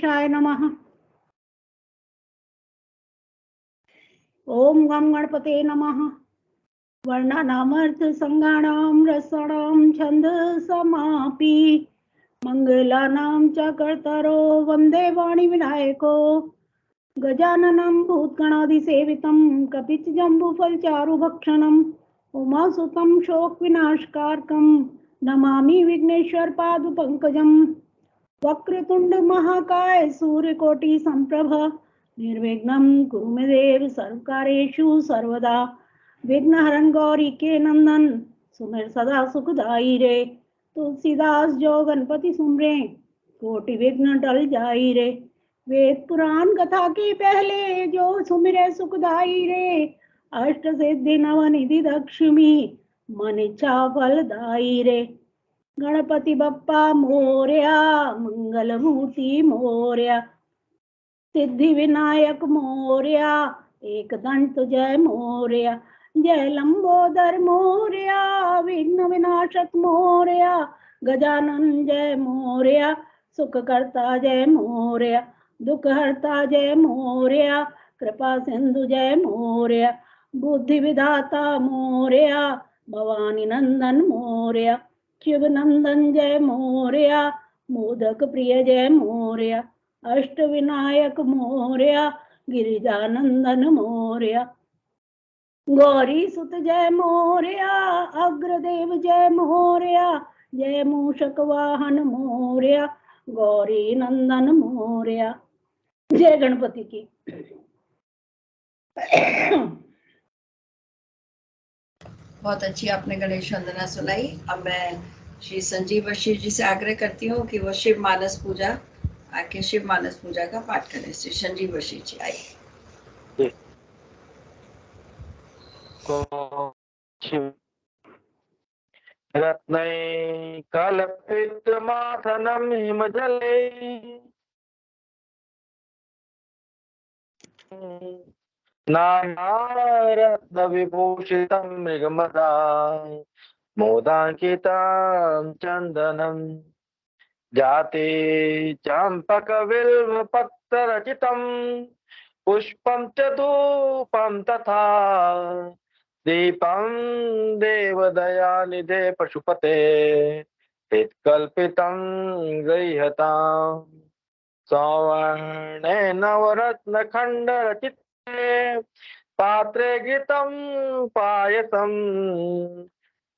गणेशाय नमः। ओम गम गणपते नमः। वर्णानामर्थसंज्ञानां रसाणां छन्दसामपि मंगलानां च कर्तारो वन्दे वाणीविनायको। गजाननं भूतगणाधिसेवितं कपितजम्बूफलचारुभक्षणम् उमासुतं शोकविनाशकारकं नमामि विघ्नेश्वरपादपङ्कजम्। वक्रतुंड महाकाय सूर्यकोटि संप्रभ निर्विघ्नं कुरु मे देव सर्वकार्येषु सर्वदा। विघ्नहरण गौरी के नंदन सुमिर सदा सुखदाई रे। तुलसीदास जो गणपति सुमरे कोटि विघ्न टल जाई रे। वेद पुराण कथा के पहले जो सुमिरे सुखदाई रे। अष्ट सिद्धि नवनिधि दक्षिणी मन इच्छा फलदाई रे। गणपति बप्पा मोरया मंगल मूर्ति मोरया सिद्धि विनायक मोरया एक दंत जय मोरया। जय लंबोदर मोरया विघ्न विनाशक मोरया। गजानन जय मोरया सुख करता जय मोरया। दुख हरता जय मोरया कृपा सिंधु जय मोरया। बुद्धि विधाता मोरया भवानी नंदन मोरया। शिव नंदन जय मोरया मोदक प्रिय जय मोरया। अष्ट विनायक मोरया गिरिजानंदन मोरया। गौरी सुत जय मोरया अग्रदेव जय मोरया। जय मूषक वाहन मोरया गौरी नंदन मोरया। जय गणपति की। बहुत अच्छी आपने गणेश वंदना सुनाई। अब मैं श्री संजीव वशी जी से आग्रह करती हूँ कि वो शिव मानस पूजा आके शिव मानस पूजा का पाठ करें। श्री संजीव वशी जी आइए। रत्नै कल्पितमासनं हिमजले नानारत्नविभूषितं मृगमदा मोदाङ्कितं चन्दनं जाते चम्पकबिल्वपत्ररचितं पुष्पं च धूपं तथा दीपं देवदयानिधे पशुपते हितकल्पितं गृह्यताम् सौवर्णे नवरत्नखण्डरचिते पात्रे घृतं पायसं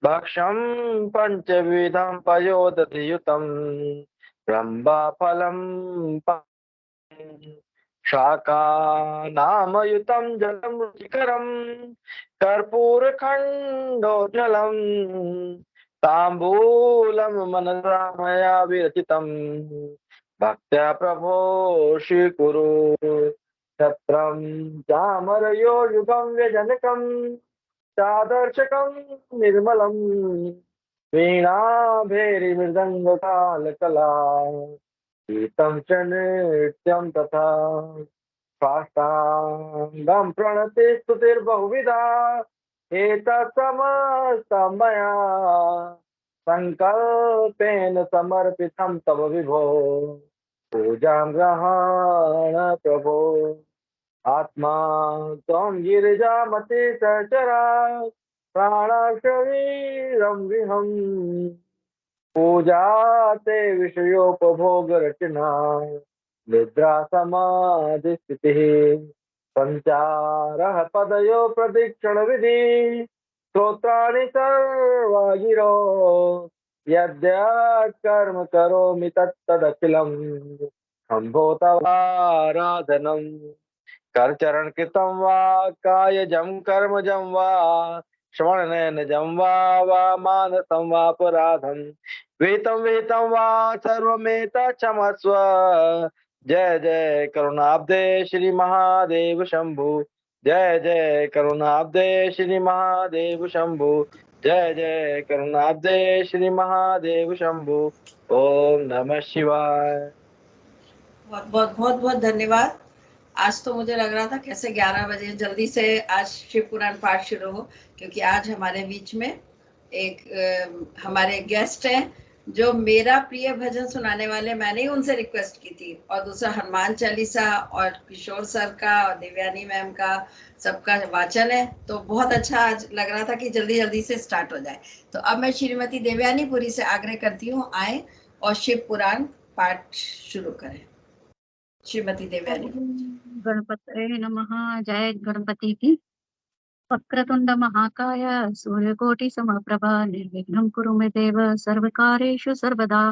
भक्षं पञ्चविधं पयोदधियुतं रम्भाफलं शाकानामयुतं जलं रुचिकरं कर्पूरखण्डोज्ज्वलं ताम्बूलं मनसा मया विरचितं भक्त्या प्रभो स्वीकुरु छत्रं चामरयो युगं व्यजनकं चादर्शकं निर्मलं वीणाभैर्मृदङ्गतालकला गीतं च नृत्यं तथा साष्टाङ्गं प्रणति स्तुतिर्बहुविधा एतत्समस्तं मया संकल्पेन समर्पितं तव विभो पूजां ग्रहण प्रभो आत्मा त्वं गिरिजामति चरा प्राणशरीरं गृहं पूजा ते विषयोपभोग रचना निद्रा समाधि स्थितिः संचारः पदयो प्रदीक्षण विधि स्तोत्राणि सर्वा गिरो यद्यत् कर्म करोमि तत्तदखिलं शम्भो तवाराधनं करचरण कृतं वा कायजं कर्मजं वा श्रवणनयनजं वा मानसं वापराधं विहितं विहितं वा सर्वमेतत् क्षमस्व जय जय करुणाब्दे श्री महादेव शंभु जय जय करुणाब्दे श्री महादेव शंभु जय जय करुणाब्दे श्री महादेव शंभु ओम नमः शिवाय। बहुत बहुत धन्यवाद। आज तो मुझे लग रहा था कैसे 11 बजे जल्दी से आज शिव पुराण पाठ शुरू हो, क्योंकि आज हमारे बीच में एक हमारे गेस्ट हैं जो मेरा प्रिय भजन सुनाने वाले, मैंने ही उनसे रिक्वेस्ट की थी, और दूसरा हनुमान चालीसा और किशोर सर का और देवयानी मैम का सबका वाचन है, तो बहुत अच्छा आज लग रहा था कि जल्दी जल्दी से स्टार्ट हो जाए। तो अब मैं श्रीमती देवयानी पुरी से आग्रह करती हूँ, आए और शिव पुराण पाठ शुरू करें। श्रीमती देवयानी। गणपतये नमः। जय गणपति की। वक्रतुंड महाकाय सूर्यकोटि समप्रभा निर्विघ्नं कुरु मे देव सर्वकारेषु सर्वदा।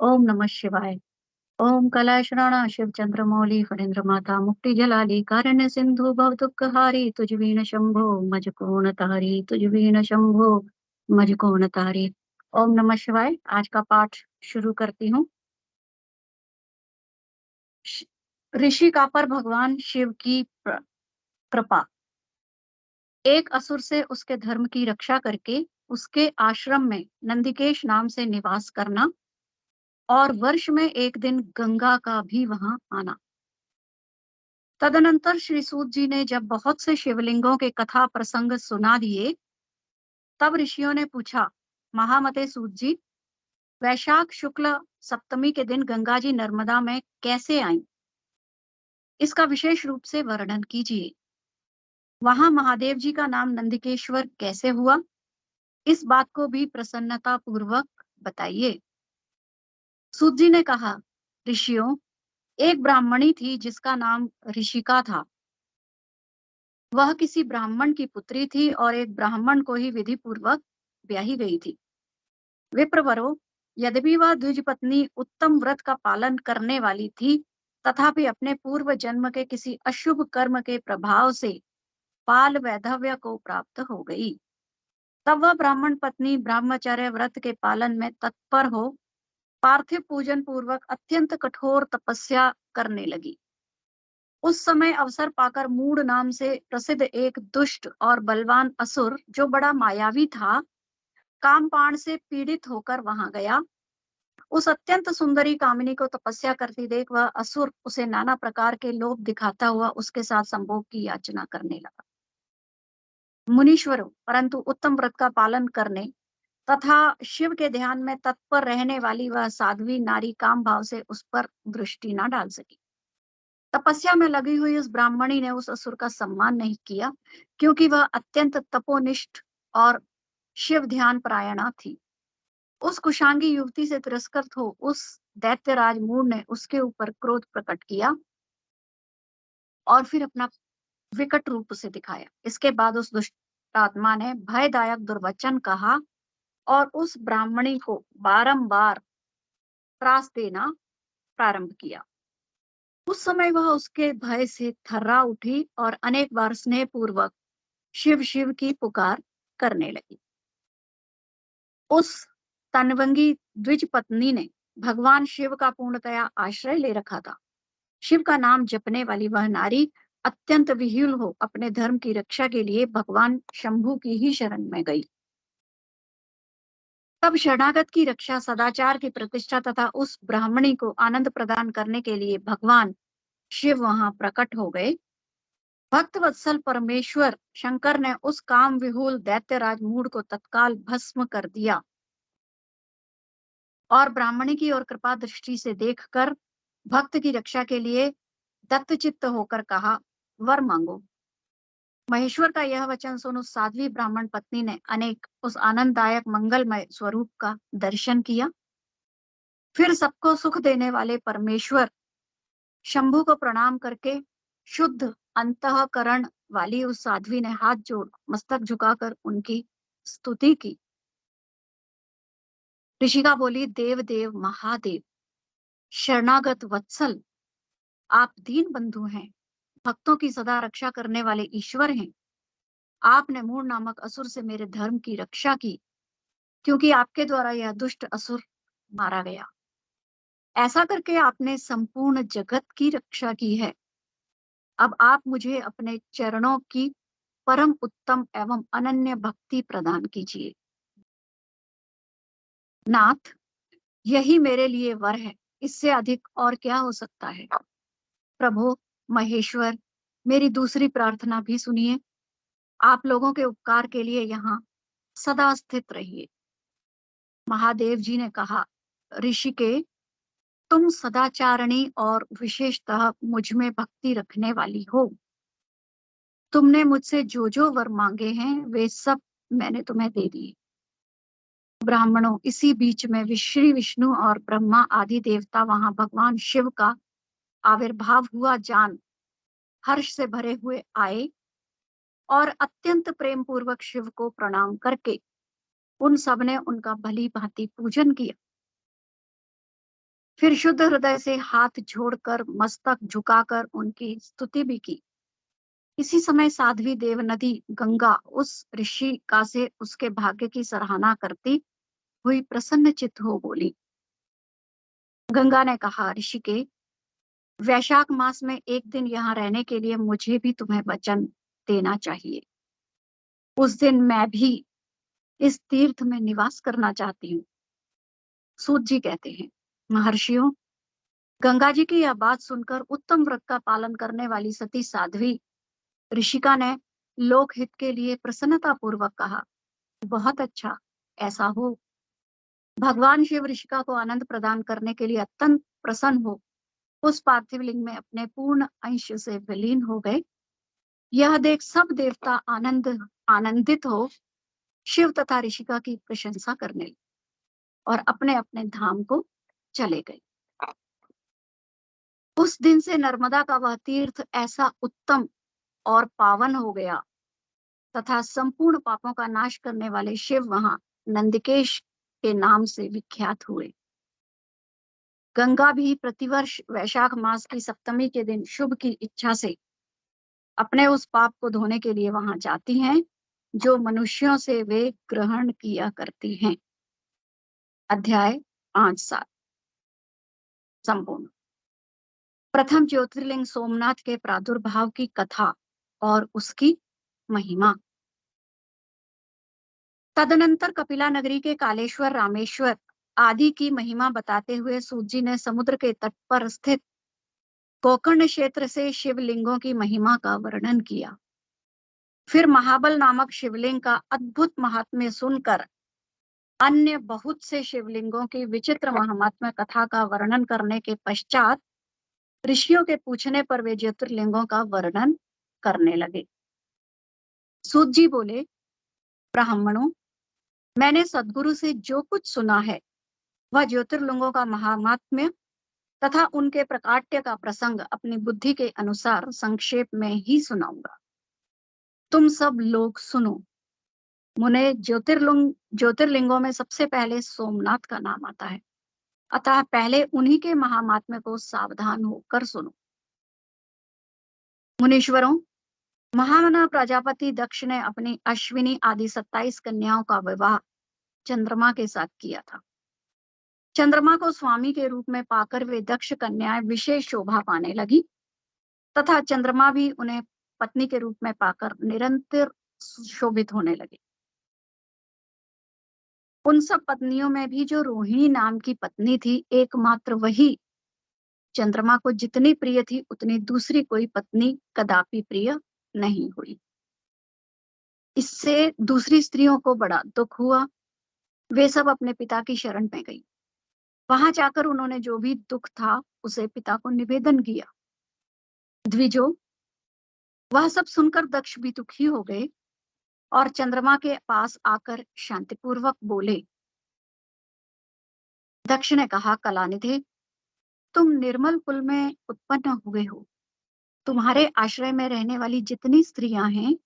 ओम नमः शिवाय। ओम कैलाशराणा शिव चंद्रमौली फणींद्र माता मुक्ति जलाली कारुण्य सिंधु भव दुःखहारी तुझ वीण शंभो मज कोण तारी तुझ वीण शंभो मज कोण तारी। ओम नमः शिवाय। आज का पाठ शुरू करती हूँ। ऋषि का पर भगवान शिव की कृपा। एक असुर से उसके धर्म की रक्षा करके उसके आश्रम में नंदिकेश नाम से निवास करना और वर्ष में एक दिन गंगा का भी वहां आना। तदनंतर श्री सूत जी ने जब बहुत से शिवलिंगों के कथा प्रसंग सुना दिए, तब ऋषियों ने पूछा, महामते सूत जी, वैशाख शुक्ल सप्तमी के दिन गंगा जी नर्मदा में कैसे आईं? इसका विशेष रूप से वर्णन कीजिए। वहां महादेव जी का नाम नंदिकेश्वर कैसे हुआ? इस बात को भी प्रसन्नता पूर्वक बताइए। सूत जी ने कहा, ऋषियों, एक ब्राह्मणी थी जिसका नाम ऋषिका था। वह किसी ब्राह्मण की पुत्री थी और एक ब्राह्मण को ही विधि पूर्वक ब्याही गई थी। विप्रवरो, यद्यपि वह द्विज पत्नी उत्तम व्रत का पालन करने वाली थी, तथापि अपने पूर्व जन्म के किसी अशुभ कर्म के प्रभाव से बाल वैधव्य को प्राप्त हो गई। तब वह ब्राह्मण पत्नी ब्रह्मचर्य व्रत के पालन में तत्पर हो पार्थिव पूजन पूर्वक अत्यंत कठोर तपस्या करने लगी। उस समय अवसर पाकर मूड नाम से प्रसिद्ध एक दुष्ट और बलवान असुर, जो बड़ा मायावी था, कामपाण से पीड़ित होकर वहां गया। उस अत्यंत सुंदरी कामिनी को तपस्या करती देख वह असुर उसे नाना प्रकार के लोभ दिखाता हुआ उसके साथ संभोग की याचना करने लगा। मुनीश्वरों, परंतु उत्तम व्रत का पालन करने तथा शिव के ध्यान में तत्पर रहने वाली वह साध्वी नारी काम भाव से उस पर दृष्टि न डाल सकी। तपस्या में लगी हुई उस ब्राह्मणी ने उस असुर का सम्मान नहीं किया, क्योंकि वह अत्यंत तपोनिष्ठ और शिव ध्यान परायणा थी। उस कुशांगी युवती से तिरस्कृत हो उस दैत्यराज मूढ़ ने उसके ऊपर क्रोध प्रकट किया और फिर अपना विकट रूप से दिखाया। इसके बाद उस दुष्ट आत्मा ने भयदायक दुर्वचन कहा और उस ब्राह्मणी को बारंबार त्रास देना प्रारंभ किया। उस समय वह उसके भय से थर्रा उठी और अनेक बार स्नेह पूर्वक शिव शिव की पुकार करने लगी। उस तनवंगी द्विज पत्नी ने भगवान शिव का पूर्णतया आश्रय ले रखा था। शिव का नाम जपने वाली वह नारी अत्यंत विह्वल हो अपने धर्म की रक्षा के लिए भगवान शंभु की ही शरण में गई। तब शरणागत की रक्षा, सदाचार की प्रतिष्ठा तथा उस ब्राह्मणी को आनंद प्रदान करने के लिए भगवान शिव वहां प्रकट हो गए। भक्त वत्सल परमेश्वर शंकर ने उस काम विहुल दैत्यराज मूढ़ को तत्काल भस्म कर दिया और ब्राह्मणी की ओर कृपा दृष्टि से देखकर भक्त की रक्षा के लिए दत्तचित्त होकर कहा, वर मांगो। महेश्वर का यह वचन सुन उस साध्वी ब्राह्मण पत्नी ने अनेक उस आनंददायक मंगलमय स्वरूप का दर्शन किया। फिर सबको सुख देने वाले परमेश्वर शंभु को प्रणाम करके शुद्ध अंतःकरण वाली उस साध्वी ने हाथ जोड़ मस्तक झुकाकर उनकी स्तुति की। ऋषिका बोली, देव देव महादेव, शरणागत वत्सल, आप दीन बंधु हैं, भक्तों की सदा रक्षा करने वाले ईश्वर हैं। आपने मूढ़ नामक असुर से मेरे धर्म की रक्षा की, क्योंकि आपके द्वारा यह दुष्ट असुर मारा गया। ऐसा करके आपने संपूर्ण जगत की रक्षा की है। अब आप मुझे अपने चरणों की परम उत्तम एवं अनन्य भक्ति प्रदान कीजिए। नाथ, यही मेरे लिए वर है, इससे अधिक और क्या हो सकता है। प्रभु महेश्वर, मेरी दूसरी प्रार्थना भी सुनिए। आप लोगों के उपकार के लिए यहाँ सदा स्थित रहिए। महादेव जी ने कहा, ऋषिके, तुम सदाचारणी और विशेषतः मुझ में भक्ति रखने वाली हो। तुमने मुझसे जो जो वर मांगे हैं वे सब मैंने तुम्हें दे दिए। ब्राह्मणों, इसी बीच में श्री विष्णु और ब्रह्मा आदि देवता वहां भगवान शिव का आविर्भाव हुआ जान हर्ष से भरे हुए आए और अत्यंत प्रेम पूर्वक शिव को प्रणाम करके उन सब ने उनका भली भांति पूजन किया। फिर शुद्ध हृदय से हाथ जोड़कर मस्तक झुकाकर उनकी स्तुति भी की। इसी समय साध्वी देवनदी गंगा उस ऋषि का से उसके भाग्य की सराहना करती हुई प्रसन्न चित्त हो बोली। गंगा ने कहा, ऋषिके, वैशाख मास में एक दिन यहाँ रहने के लिए मुझे भी तुम्हें वचन देना चाहिए। उस दिन मैं भी इस तीर्थ में निवास करना चाहती हूँ। सूत जी कहते हैं, महर्षियों, गंगा जी की यह बात सुनकर उत्तम व्रत का पालन करने वाली सती साध्वी ऋषिका ने लोकहित के लिए प्रसन्नता पूर्वक कहा, बहुत अच्छा, ऐसा हो। भगवान शिव ऋषिका को आनंद प्रदान करने के लिए अत्यंत प्रसन्न हो उस पार्थिव लिंग में अपने पूर्ण अंश से विलीन हो गए। यह देख सब देवता आनंदित हो शिव तथा ऋषिका की प्रशंसा करने लगे और अपने अपने धाम को चले गए। उस दिन से नर्मदा का वह तीर्थ ऐसा उत्तम और पावन हो गया तथा संपूर्ण पापों का नाश करने वाले शिव वहां नंदिकेश के नाम से विख्यात हुए। गंगा भी प्रतिवर्ष वैशाख मास की सप्तमी के दिन शुभ की इच्छा से अपने उस पाप को धोने के लिए वहां जाती हैं जो मनुष्यों से वे ग्रहण किया करती हैं। अध्याय 5-7 संपूर्ण। प्रथम ज्योतिर्लिंग सोमनाथ के प्रादुर्भाव की कथा और उसकी महिमा। तदनंतर कपिला नगरी के कालेश्वर, रामेश्वर आदि की महिमा बताते हुए सूत जी ने समुद्र के तट पर स्थित गोकर्ण क्षेत्र से शिवलिंगों की महिमा का वर्णन किया। फिर महाबल नामक शिवलिंग का अद्भुत महात्म्य सुनकर अन्य बहुत से शिवलिंगों की विचित्र महात्म्य कथा का वर्णन करने के पश्चात ऋषियों के पूछने पर वे ज्योतिर्लिंगों का वर्णन करने लगे। सूत जी बोले, ब्राह्मणों, मैंने सद्गुरु से जो कुछ सुना है वह ज्योतिर्लिंगों का महात्म्य तथा उनके प्रकाट्य का प्रसंग अपनी बुद्धि के अनुसार संक्षेप में ही सुनाऊंगा। तुम सब लोग सुनो। मुने, ज्योतिर्लिंगों में सबसे पहले सोमनाथ का नाम आता है, अतः पहले उन्हीं के महात्म्य को सावधान होकर सुनो। मुनीश्वरों, महामना प्रजापति दक्ष ने अपनी अश्विनी आदि 27 कन्याओं का विवाह चंद्रमा के साथ किया था। चंद्रमा को स्वामी के रूप में पाकर वे दक्ष कन्याएं विशेष शोभा पाने लगी तथा चंद्रमा भी उन्हें पत्नी के रूप में पाकर निरंतर शोभित होने लगे। उन सब पत्नियों में भी जो रोहिणी नाम की पत्नी थी, एकमात्र वही चंद्रमा को जितनी प्रिय थी उतनी दूसरी कोई पत्नी कदापि प्रिय नहीं हुई। इससे दूसरी स्त्रियों को बड़ा दुख हुआ। वे सब अपने पिता की शरण में गई। वहां जाकर उन्होंने जो भी दुख था उसे पिता को निवेदन किया। द्विजो, वह सब सुनकर दक्ष भी दुखी हो गए और चंद्रमा के पास आकर शांतिपूर्वक बोले। दक्ष ने कहा, कलानिधि, तुम निर्मल कुल में उत्पन्न हुए हो। तुम्हारे आश्रय में रहने वाली जितनी स्त्रियां हैं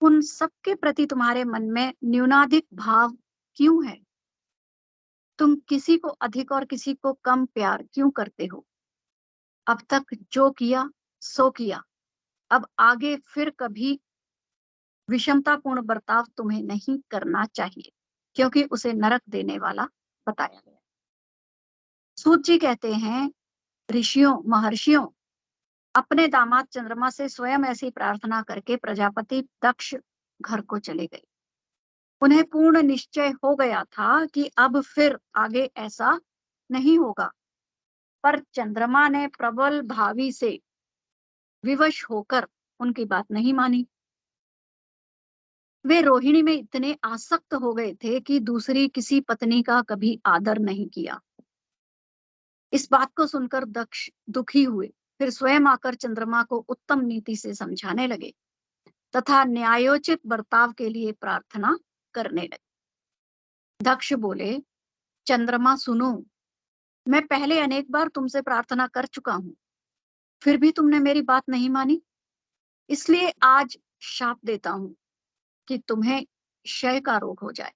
उन सबके प्रति तुम्हारे मन में न्यूनाधिक भाव क्यों है? तुम किसी को अधिक और किसी को कम प्यार क्यों करते हो? अब तक जो किया सो किया, अब आगे फिर कभी विषमतापूर्ण बर्ताव तुम्हें नहीं करना चाहिए, क्योंकि उसे नरक देने वाला बताया गया। सूत जी कहते हैं, ऋषियों, महर्षियों, अपने दामाद चंद्रमा से स्वयं ऐसी प्रार्थना करके प्रजापति दक्ष घर को चले गए। उन्हें पूर्ण निश्चय हो गया था कि अब फिर आगे ऐसा नहीं होगा, पर चंद्रमा ने प्रबल भावी से विवश होकर उनकी बात नहीं मानी। वे रोहिणी में इतने आसक्त हो गए थे कि दूसरी किसी पत्नी का कभी आदर नहीं किया इस बात को सुनकर दक्ष दुखी हुए, फिर स्वयं आकर चंद्रमा को उत्तम नीति से समझाने लगे तथा न्यायोचित बर्ताव के लिए प्रार्थना करने लगे। दक्ष बोले, चंद्रमा सुनो, मैं पहले अनेक बार तुमसे प्रार्थना कर चुका हूं, फिर भी तुमने मेरी बात नहीं मानी, इसलिए आज शाप देता हूं कि तुम्हें क्षय का रोग हो जाए।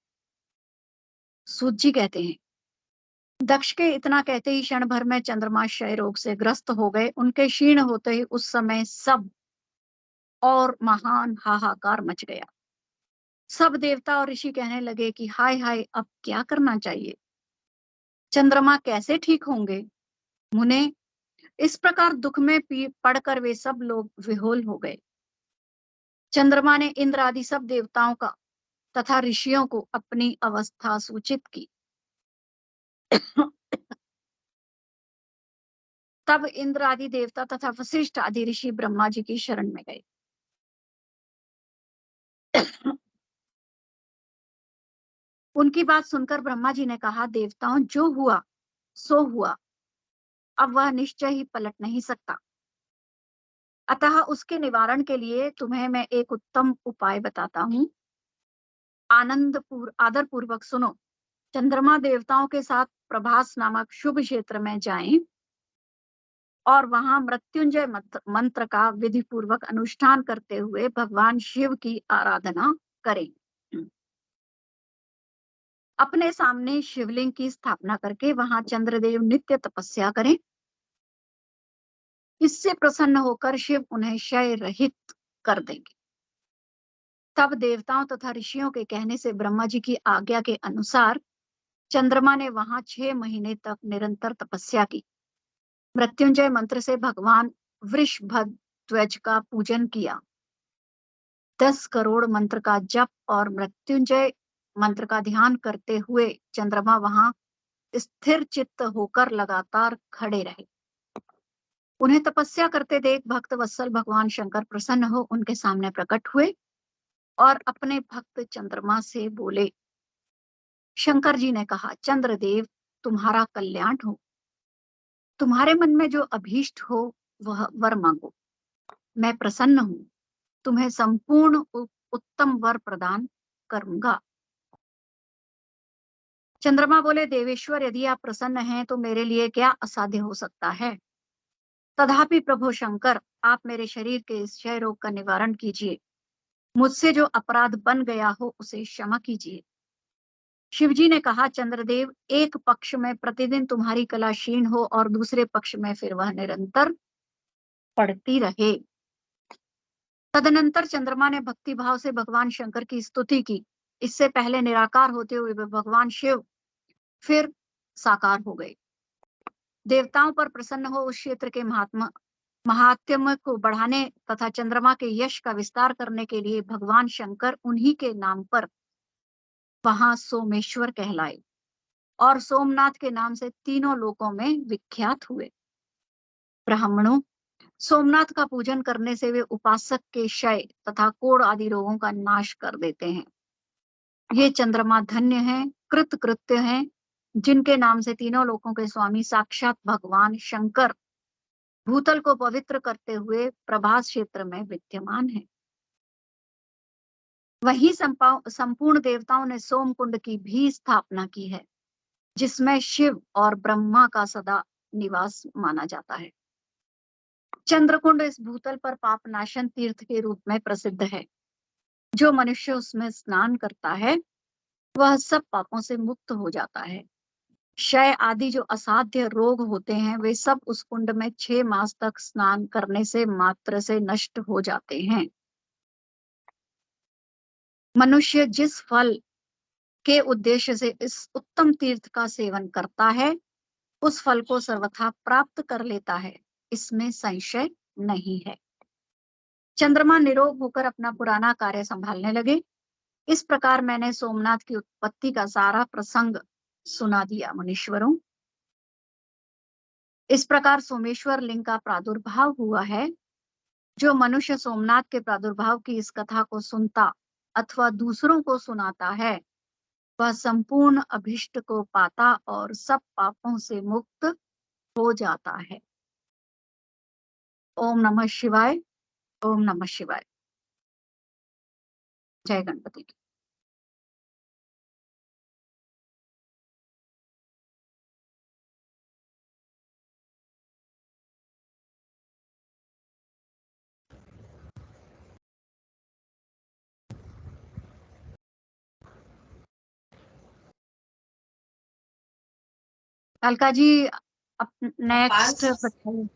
सूत जी कहते हैं, दक्ष के इतना कहते ही क्षण भर में चंद्रमा क्षय रोग से ग्रस्त हो गए। उनके क्षीण होते ही उस समय सब और महान हाहाकार मच गया। सब देवता और ऋषि कहने लगे कि हाय हाय, अब क्या करना चाहिए, चंद्रमा कैसे ठीक होंगे। मुने, इस प्रकार दुख में पड़कर वे सब लोग विहोल हो गए। चंद्रमा ने इंद्र आदि सब देवताओं का तथा ऋषियों को अपनी अवस्था सूचित की। तब इंद्र आदि देवता तथा वशिष्ठ आदि ऋषि ब्रह्मा जी की शरण में गए। उनकी बात सुनकर ब्रह्मा जी ने कहा, देवताओं, जो हुआ सो हुआ, अब वह निश्चय ही पलट नहीं सकता, अतः उसके निवारण के लिए तुम्हें मैं एक उत्तम उपाय बताता हूं। आदर पूर्वक सुनो। चंद्रमा देवताओं के साथ प्रभास नामक शुभ क्षेत्र में जाएं और वहां मृत्युंजय मंत्र का विधि पूर्वक अनुष्ठान करते हुए भगवान शिव की आराधना करें। अपने सामने शिवलिंग की स्थापना करके वहां चंद्रदेव नित्य तपस्या करें। इससे प्रसन्न होकर शिव उन्हें क्षय रहित कर देंगे। तब देवताओं तथा ऋषियों के कहने से ब्रह्मा जी की आज्ञा के अनुसार चंद्रमा ने वहां 6 महीने तक निरंतर तपस्या की। मृत्युंजय मंत्र से भगवान वृषभध्वज का पूजन किया। 10 करोड़ मंत्र का जप और मृत्युंजय मंत्र का ध्यान करते हुए चंद्रमा वहां स्थिर चित्त होकर लगातार खड़े रहे। उन्हें तपस्या करते देख भक्त वत्सल भगवान शंकर प्रसन्न हो उनके सामने प्रकट हुए और अपने भक्त चंद्रमा से बोले। शंकर जी ने कहा, चंद्रदेव, तुम्हारा कल्याण हो, तुम्हारे मन में जो अभीष्ट हो वह वर मांगो, मैं प्रसन्न हूं, तुम्हें संपूर्ण उत्तम वर प्रदान करूंगा। चंद्रमा बोले, देवेश्वर, यदि आप प्रसन्न हैं तो मेरे लिए क्या असाध्य हो सकता है। तथापि प्रभु शंकर, आप मेरे शरीर के इस क्षय रोग का निवारण कीजिए। मुझसे जो अपराध बन गया हो उसे क्षमा कीजिए। शिवजी ने कहा, चंद्रदेव, एक पक्ष में प्रतिदिन तुम्हारी कला क्षीण हो और दूसरे पक्ष में फिर वह निरंतर पढ़ती रहे। तदनंतर चंद्रमा ने भक्ति भाव से भगवान शंकर की स्तुति की। इससे पहले निराकार होते हुए भगवान शिव फिर साकार हो गए। देवताओं पर प्रसन्न हो उस क्षेत्र के महात्म्य को बढ़ाने तथा चंद्रमा के यश का विस्तार करने के लिए भगवान शंकर उन्हीं के नाम पर वहां सोमेश्वर कहलाए और सोमनाथ के नाम से तीनों लोकों में विख्यात हुए। ब्राह्मणों, सोमनाथ का पूजन करने से वे उपासक के क्षय तथा कोढ़ आदि रोगों का नाश कर देते हैं। ये चंद्रमा धन्य हैं, कृत कृत्य हैं, जिनके नाम से तीनों लोकों के स्वामी साक्षात भगवान शंकर भूतल को पवित्र करते हुए प्रभास क्षेत्र में विद्यमान है। वहीं संपूर्ण देवताओं ने सोमकुंड की भी स्थापना की है, जिसमें शिव और ब्रह्मा का सदा निवास माना जाता है। चंद्रकुंड इस भूतल पर पापनाशन तीर्थ के रूप में प्रसिद्ध है। जो मनुष्य उसमें स्नान करता है वह सब पापों से मुक्त हो जाता है। क्षय आदि जो असाध्य रोग होते हैं वे सब उस कुंड में 6 मास तक स्नान करने से मात्र से नष्ट हो जाते हैं। मनुष्य जिस फल के उद्देश्य से इस उत्तम तीर्थ का सेवन करता है उस फल को सर्वथा प्राप्त कर लेता है, इसमें संशय नहीं है। चंद्रमा निरोग होकर अपना पुराना कार्य संभालने लगे। इस प्रकार मैंने सोमनाथ की उत्पत्ति का सारा प्रसंग सुना दिया। मुनीश्वरों, इस प्रकार सोमेश्वर लिंग का प्रादुर्भाव हुआ है। जो मनुष्य सोमनाथ के प्रादुर्भाव की इस कथा को सुनता अथवा दूसरों को सुनाता है वह संपूर्ण अभिष्ट को पाता और सब पापों से मुक्त हो जाता है। ओम नमः शिवाय। ओम नमः शिवाय। जय गणपति की। अलका जी अब नेक्स्ट 500 बताइए।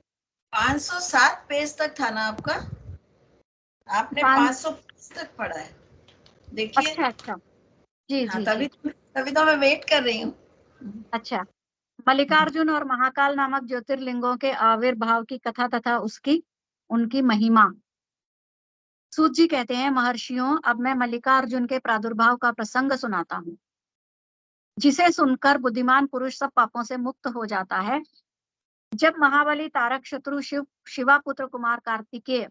507 पेज तक था ना आपका? आपने 500 पेज तक पढ़ा है, देखिए। अच्छा अच्छा, जी हाँ, जी तभी जी। तभी तो मैं वेट कर रही हूँ। अच्छा, मल्लिकार्जुन और महाकाल नामक ज्योतिर्लिंगों के आविर्भाव की कथा तथा उसकी उनकी महिमा। सूत जी कहते हैं, महर्षियों, अब मैं मल्लिकार्जुन के प्रादुर्भाव का प्रसंग सुनाता हूँ, जिसे सुनकर बुद्धिमान पुरुष सब पापों से मुक्त हो जाता है। जब महाबली तारक शत्रु शिवा पुत्र कुमार कार्तिकेय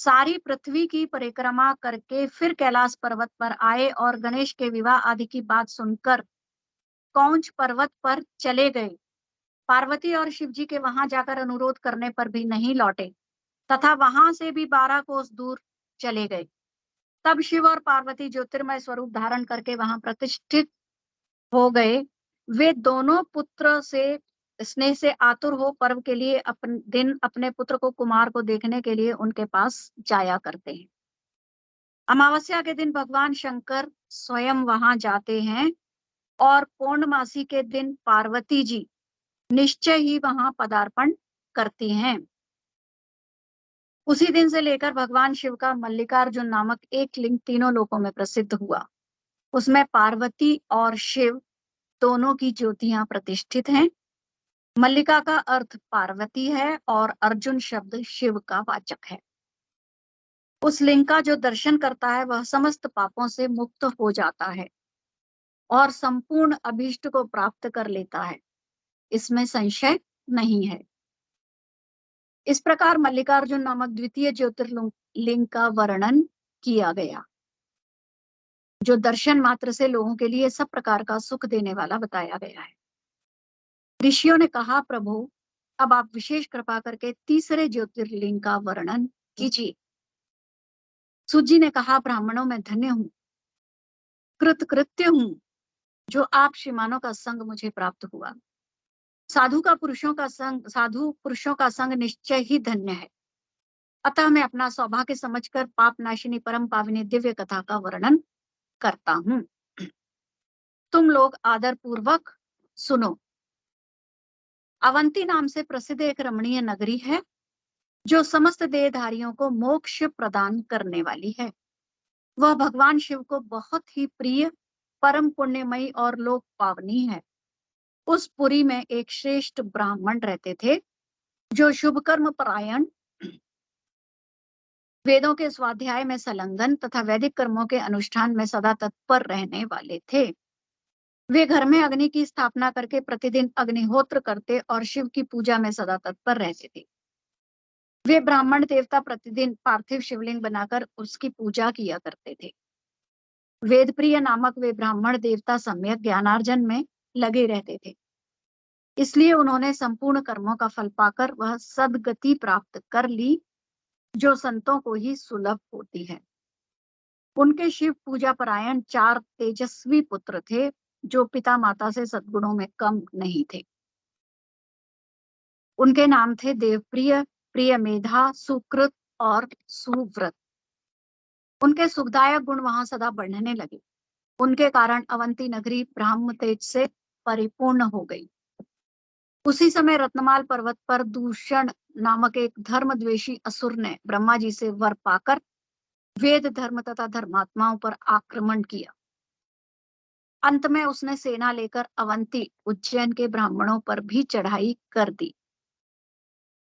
सारी पृथ्वी की परिक्रमा करके फिर कैलाश पर्वत पर आए और गणेश के विवाह आदि की बात सुनकर कौंच पर्वत पर चले गए, पार्वती और शिव जी के वहां जाकर अनुरोध करने पर भी नहीं लौटे तथा वहां से भी 12 कोस दूर चले गए। तब शिव और पार्वती ज्योतिर्मय स्वरूप धारण करके वहां प्रतिष्ठित हो गए। वे दोनों पुत्र से स्नेह से आतुर हो पर्व के लिए अपने पुत्र को कुमार को देखने के लिए उनके पास जाया करते हैं। अमावस्या के दिन भगवान शंकर स्वयं वहां जाते हैं और पौर्णमासी के दिन पार्वती जी निश्चय ही वहां पदार्पण करती हैं। उसी दिन से लेकर भगवान शिव का मल्लिकार्जुन नामक एक लिंग तीनों लोकों में प्रसिद्ध हुआ। उसमें पार्वती और शिव दोनों की ज्योतियां प्रतिष्ठित हैं। मल्लिका का अर्थ पार्वती है और अर्जुन शब्द शिव का वाचक है। उस लिंग का जो दर्शन करता है वह समस्त पापों से मुक्त हो जाता है और संपूर्ण अभीष्ट को प्राप्त कर लेता है, इसमें संशय नहीं है। इस प्रकार मल्लिकार्जुन नामक द्वितीय ज्योतिर्लिंग का वर्णन किया गया, जो दर्शन मात्र से लोगों के लिए सब प्रकार का सुख देने वाला बताया गया है। ऋषियों ने कहा, प्रभु अब आप विशेष कृपा करके तीसरे ज्योतिर्लिंग का वर्णन कीजिए। सूत जी ने कहा, ब्राह्मणों में धन्य हूं, कृतकृत्य हूं, जो आप श्रीमानों का संग मुझे प्राप्त हुआ। साधु पुरुषों का संग निश्चय ही धन्य है। अतः मैं अपना सौभाग्य समझकर पाप नाशिनी परम पावनी दिव्य कथा का वर्णन करता हूं। तुम लोग आदर पूर्वक सुनो। अवंती नाम से प्रसिद्ध एक रमणीय नगरी है, जो समस्त देहधारियों को मोक्ष प्रदान करने वाली है। वह भगवान शिव को बहुत ही प्रिय, परम पुण्यमयी और लोक पावनी है। उस पुरी में एक श्रेष्ठ ब्राह्मण रहते थे, जो शुभ कर्म परायण, वेदों के स्वाध्याय में संलग्न तथा वैदिक कर्मों के अनुष्ठान में सदा तत्पर रहने वाले थे। वे घर में अग्नि की स्थापना करके प्रतिदिन अग्निहोत्र करते और शिव की पूजा में सदा तत्पर रहते थे। वे ब्राह्मण देवता प्रतिदिन पार्थिव शिवलिंग बनाकर उसकी पूजा किया करते थे। वेदप्रिय नामक वे ब्राह्मण देवता सम्यक ज्ञानार्जन में लगे रहते थे। इसलिए उन्होंने संपूर्ण कर्मों का फल पाकर वह सद्गति प्राप्त कर ली, जो संतों को ही सुलभ होती है। उनके शिव पूजा परायण 4 तेजस्वी पुत्र थे, जो पिता माता से सद्गुणों में कम नहीं थे। उनके नाम थे देवप्रिय, प्रिय मेधा, सुकृत और सुव्रत। उनके सुखदायक गुण वहां सदा बढ़ने लगे। उनके कारण अवंती नगरी ब्रह्म तेज से परिपूर्ण हो गई। उसी समय रत्नमाल पर्वत पर दूषण नामक एक धर्मद्वेषी असुर ने ब्रह्मा जी से वर पाकर वेद धर्म तथा धर्मात्माओं पर आक्रमण किया। अंत में उसने सेना लेकर अवंती उज्जैन के ब्राह्मणों पर भी चढ़ाई कर दी।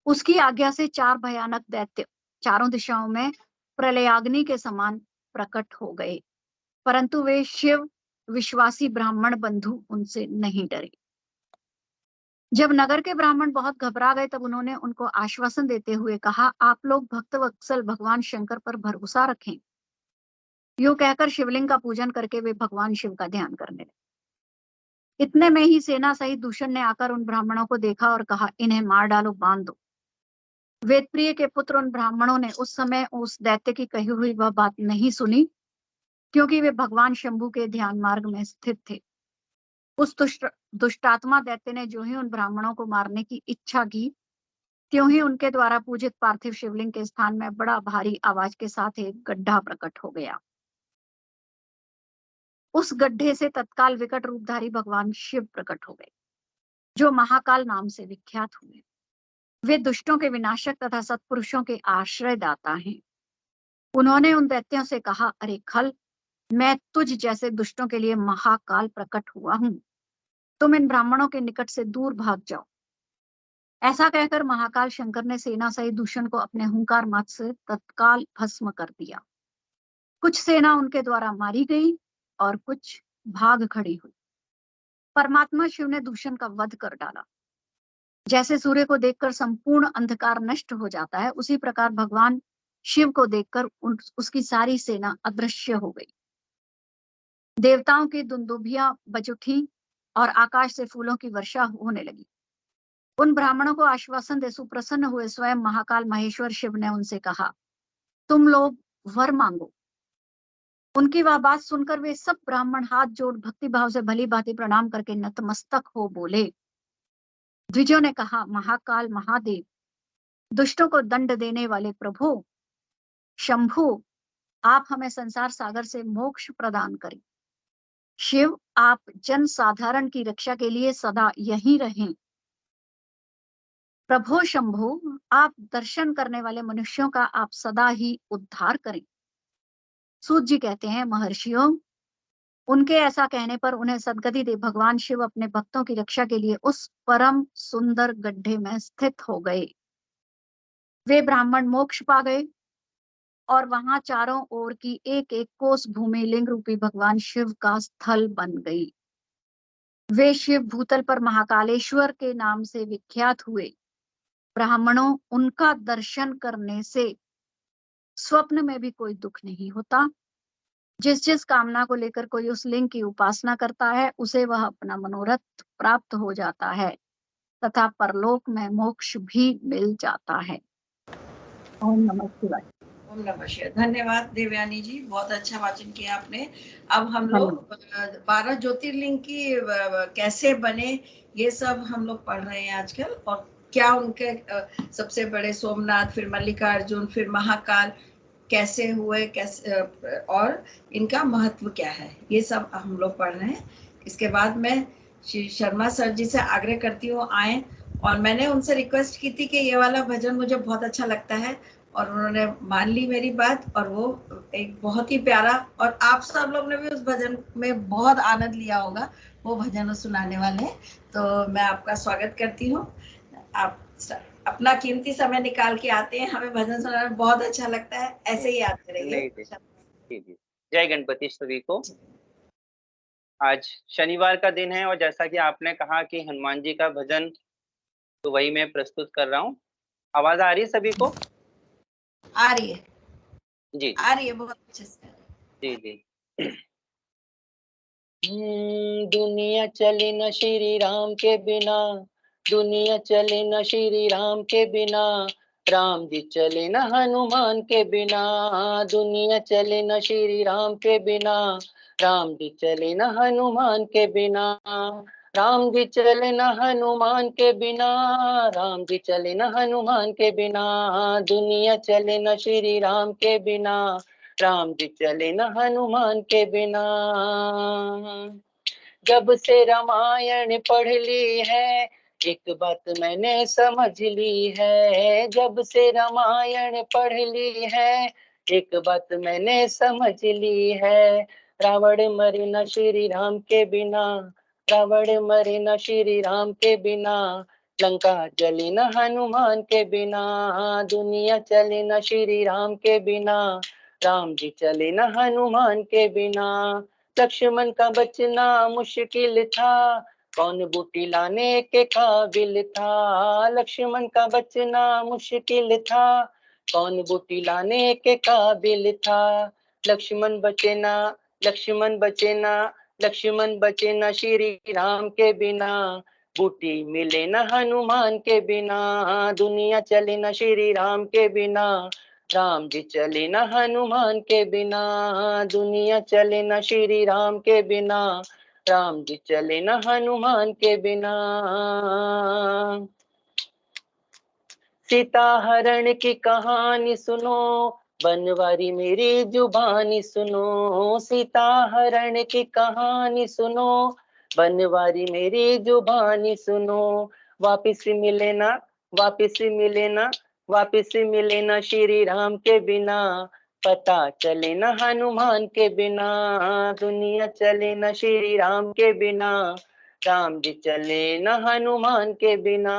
उसकी आज्ञा से 4 भयानक दैत्य चारों दिशाओं में प्रलयाग्नि के समान प्रकट हो गए, परंतु वे शिव विश्वासी ब्राह्मण बंधु उनसे नहीं डरे। जब नगर के ब्राह्मण बहुत घबरा गए, तब उन्होंने उनको आश्वासन देते हुए कहा, आप लोग भक्त वत्सल भगवान शंकर पर भरोसा रखें। यूं कहकर शिवलिंग का पूजन करके वे भगवान शिव का ध्यान करने लगे। इतने में ही सेना सहित दूषण ने आकर उन ब्राह्मणों को देखा और कहा, इन्हें मार डालो, बांध दो। वेदप्रिय के पुत्र उन ब्राह्मणों ने उस समय उस दैत्य की कही हुई वह बात नहीं सुनी, क्योंकि वे भगवान शंभु के ध्यान मार्ग में स्थित थे। उस दुष्टात्मा दैत्य ने जो ही उन ब्राह्मणों को मारने की इच्छा की, त्यों ही उनके द्वारा पूजित पार्थिव शिवलिंग के स्थान में बड़ा भारी आवाज के साथ एक गड्ढा प्रकट हो गया। उस गड्ढे से तत्काल विकट रूपधारी भगवान शिव प्रकट हो गए, जो महाकाल नाम से विख्यात हुए। वे दुष्टों के विनाशक तथा सत्पुरुषों के आश्रयदाता हैं। उन्होंने उन दैत्यों से कहा, अरे खल, मैं तुझ जैसे दुष्टों के लिए महाकाल प्रकट हुआ हूं, तुम इन ब्राह्मणों के निकट से दूर भाग जाओ। ऐसा कहकर महाकाल शंकर ने सेना सहित दूषण को अपने हुंकार मात्र से तत्काल भस्म कर दिया। कुछ सेना उनके द्वारा मारी गई और कुछ भाग खड़ी हुई। परमात्मा शिव ने दूषण का वध कर डाला। जैसे सूर्य को देखकर संपूर्ण अंधकार नष्ट हो जाता है, उसी प्रकार भगवान शिव को देखकर उसकी सारी सेना अदृश्य हो गई। देवताओं की दुंदुभियां बज उठी और आकाश से फूलों की वर्षा होने लगी। उन ब्राह्मणों को आश्वासन दे सुप्रसन्न हुए स्वयं महाकाल महेश्वर शिव ने उनसे कहा, तुम लोग वर मांगो। उनकी वह बात सुनकर वे सब ब्राह्मण हाथ जोड़ भक्ति भाव से भली भांति प्रणाम करके नतमस्तक हो बोले। द्विजों ने कहा, महाकाल महादेव, दुष्टों को दंड देने वाले प्रभु शंभु, आप हमें संसार सागर से मोक्ष प्रदान करें। शिव, आप जन साधारण की रक्षा के लिए सदा यहीं रहें। प्रभु शंभु, आप दर्शन करने वाले मनुष्यों का आप सदा ही उद्धार करें। सूत जी कहते हैं, महर्षियों, उनके ऐसा कहने पर उन्हें सदगति दे भगवान शिव अपने भक्तों की रक्षा के लिए उस परम सुंदर गड्ढे में स्थित हो गए। वे ब्राह्मण मोक्ष पा गए और वहां चारों ओर की एक एक कोस भूमि लिंग रूपी भगवान शिव का स्थल बन गई। वे शिव भूतल पर महाकालेश्वर के नाम से विख्यात हुए। ब्राह्मणों, उनका दर्शन करने से स्वप्न में भी कोई दुख नहीं होता। जिस जिस कामना को लेकर कोई उस लिंग की उपासना करता है, उसे वह अपना मनोरथ प्राप्त हो जाता है तथा परलोक में मोक्ष भी मिल जाता है। ओम नमः शिवाय। ओम नमः शिवाय। धन्यवाद देवयानी जी, बहुत अच्छा वाचन किया आपने। अब हम लोग 12 ज्योतिर्लिंग की कैसे बने ये सब हम लोग पढ़ रहे हैं आजकल, और क्या उनके सबसे बड़े सोमनाथ, फिर मल्लिकार्जुन, फिर महाकाल कैसे हुए, कैसे और इनका महत्व क्या है, ये सब हम लोग पढ़ रहे हैं। इसके बाद मैं श्री शर्मा सर जी से आग्रह करती हूँ आए, और मैंने उनसे रिक्वेस्ट की थी कि ये वाला भजन मुझे बहुत अच्छा लगता है, और उन्होंने मान ली मेरी बात, और वो एक बहुत ही प्यारा, और आप सब लोग ने भी उस भजन में बहुत आनंद लिया होगा, वो भजन सुनाने वाले हैं। तो मैं आपका स्वागत करती हूँ। आप अपना कीमती समय निकाल के आते हैं, हमें भजन सुनाना बहुत अच्छा लगता है, ऐसे ही आते रहिए। जी। जय गणपति सभी को। आज शनिवार का दिन है और जैसा कि आपने कहा कि हनुमान जी का भजन, तो वही मैं प्रस्तुत कर रहा हूँ। आवाज आ रही है सभी को? आ रही है जी, आ रही है, बहुत अच्छे से। जी। दुनिया चले न श्री राम के बिना, दुनिया चले न श्री राम के बिना, राम जी चले न हनुमान के बिना। दुनिया चले न श्री राम के बिना, राम जी चले न हनुमान के बिना। राम जी चले न हनुमान के बिना, राम जी चले न हनुमान के बिना। दुनिया चले न श्री राम के बिना, राम जी चले न हनुमान के बिना। जब से रामायण पढ़ ली है, एक बात मैंने समझ ली है। जब से रामायण पढ़ ली है, एक बात मैंने समझ ली है। रावण मरे न श्री राम के बिना, रावण मरे न श्री राम के बिना। लंका जले न हनुमान के बिना, दुनिया चले न श्री राम के बिना, राम जी चले न हनुमान के बिना। लक्ष्मण का बचना मुश्किल था, कौन बूटी लाने के काबिल था। लक्ष्मण का बचना मुश्किल था, कौन बूटी लाने के काबिल था। लक्ष्मण बचे ना, लक्ष्मण बचे ना, लक्ष्मण बचे न श्री राम के बिना, बूटी मिले न हनुमान के बिना, दुनिया चले न श्री राम के बिना, राम जी चले न हनुमान के बिना, दुनिया चले न श्री राम के बिना, राम जी चले न हनुमान के बिना। सीता हरण की कहानी सुनो, बनवारी मेरी जुबानी सुनो, सीता हरण की कहानी सुनो, बनवारी मेरी जुबानी सुनो, वापिस मिले ना, वापिस मिले ना, वापिस मिले ना श्री राम के बिना, पता चले न हनुमान के बिना, दुनिया चले न श्री राम के बिना, राम जी चले न हनुमान के बिना,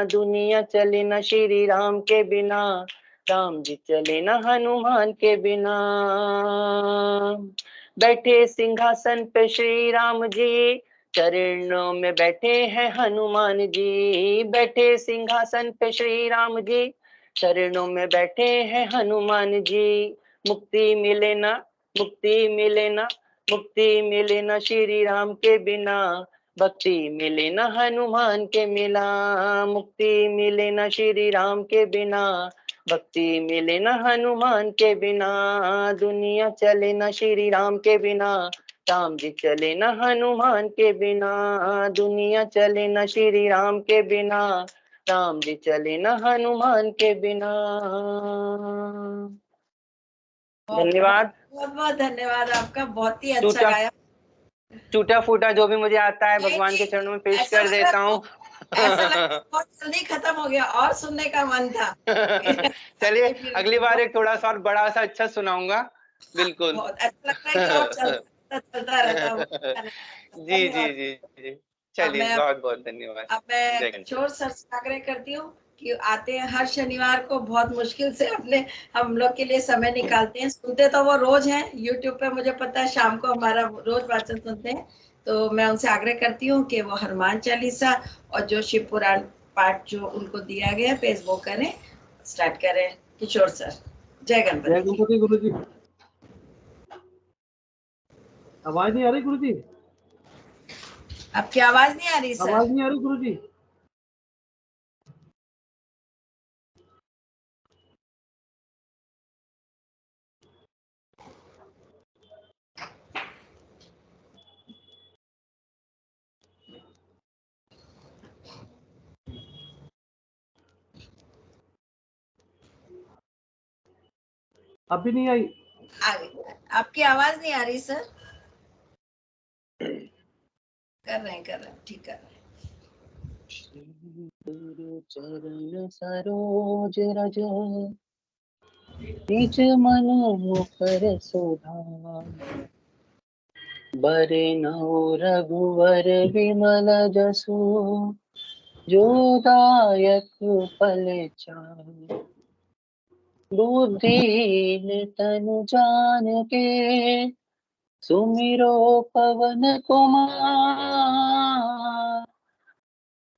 दुनिया चले न श्री राम के बिना, राम जी चले न हनुमान के बिना। बैठे सिंहासन पे श्री राम जी, चरणों में बैठे हैं हनुमान जी, बैठे सिंहासन पे श्री राम जी, चरणों में बैठे हैं हनुमान जी, मुक्ति मिले ना, मुक्ति मिले ना, मुक्ति मिले ना श्री राम के बिना, भक्ति मिले न हनुमान के मिला, मुक्ति मिले न श्री राम के बिना, भक्ति मिले न हनुमान के बिना, दुनिया चले न श्री राम के बिना, राम जी चले न हनुमान के बिना, दुनिया चले न श्री राम के बिना, राम जी चले न हनुमान के बिना। धन्यवाद। बहुत बहुत धन्यवाद आपका, बहुत ही अच्छा गाया। टूटा फूटा जो भी मुझे आता है नहीं, भगवान के नहीं, चरणों में पेश ऐसा कर लग देता रहा हूँ। ऐसा लग रहा बहुत जल्दी खत्म हो गया और सुनने का मन था। चलिए अगली बार एक थोड़ा सा और बड़ा सा अच्छा सुनाऊंगा। बिल्कुल। बहुत अच्छा लगता है कि और चलता रहता वो गाना। जी जी धन्यवाद। जी जी। अब चलिए मैं बहुत बहुत धन्यवाद। अब मैं जय गणेश। किशोर सर से आग्रह करती हूँ कि आते हैं हर शनिवार को, बहुत मुश्किल से अपने हम लोग के लिए समय निकालते हैं। सुनते तो वो रोज हैं यूट्यूब पे, मुझे पता है शाम को हमारा रोज वाचन सुनते हैं। तो मैं उनसे आग्रह करती हूँ कि वो हनुमान चालीसा और जो शिव पुराण पाठ जो उनको दिया गया पेश वो करें, स्टार्ट करें। किशोर सर। जय जय गणपति। गणपति गुरु जी। आवाज नहीं आ रही गुरु जी? आपकी आवाज नहीं आ रही सर? आवाज नहीं आ रही गुरु जी? अभी नहीं आई? आ गई। आपकी आवाज नहीं आ रही सर? कर रहे हैं, ठीक कर रहे हैं। गुरु चरण सरोज रज, निज मन मुकर सुधार, बरनउँ रघुवर विमल जसु, जो दायक फल चारि, बुद्धिहीन तनु जानिके, सुमिरो पवन कुमार,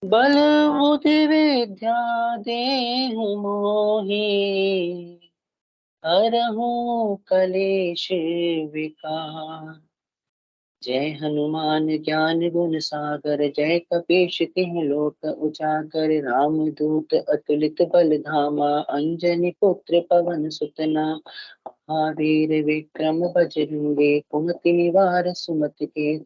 बल बुद्धि विद्या देहु मोहि, हरहु कलेश विकार। जय हनुमान ज्ञान गुण सागर, जय कपीश तिहुँ लोक उजागर, राम दूत अतुलित बल धामा, अंजनी पुत्र पवन सुत नाम, महावीर विक्रम बजरंगी, कुमति निवार सुमति के,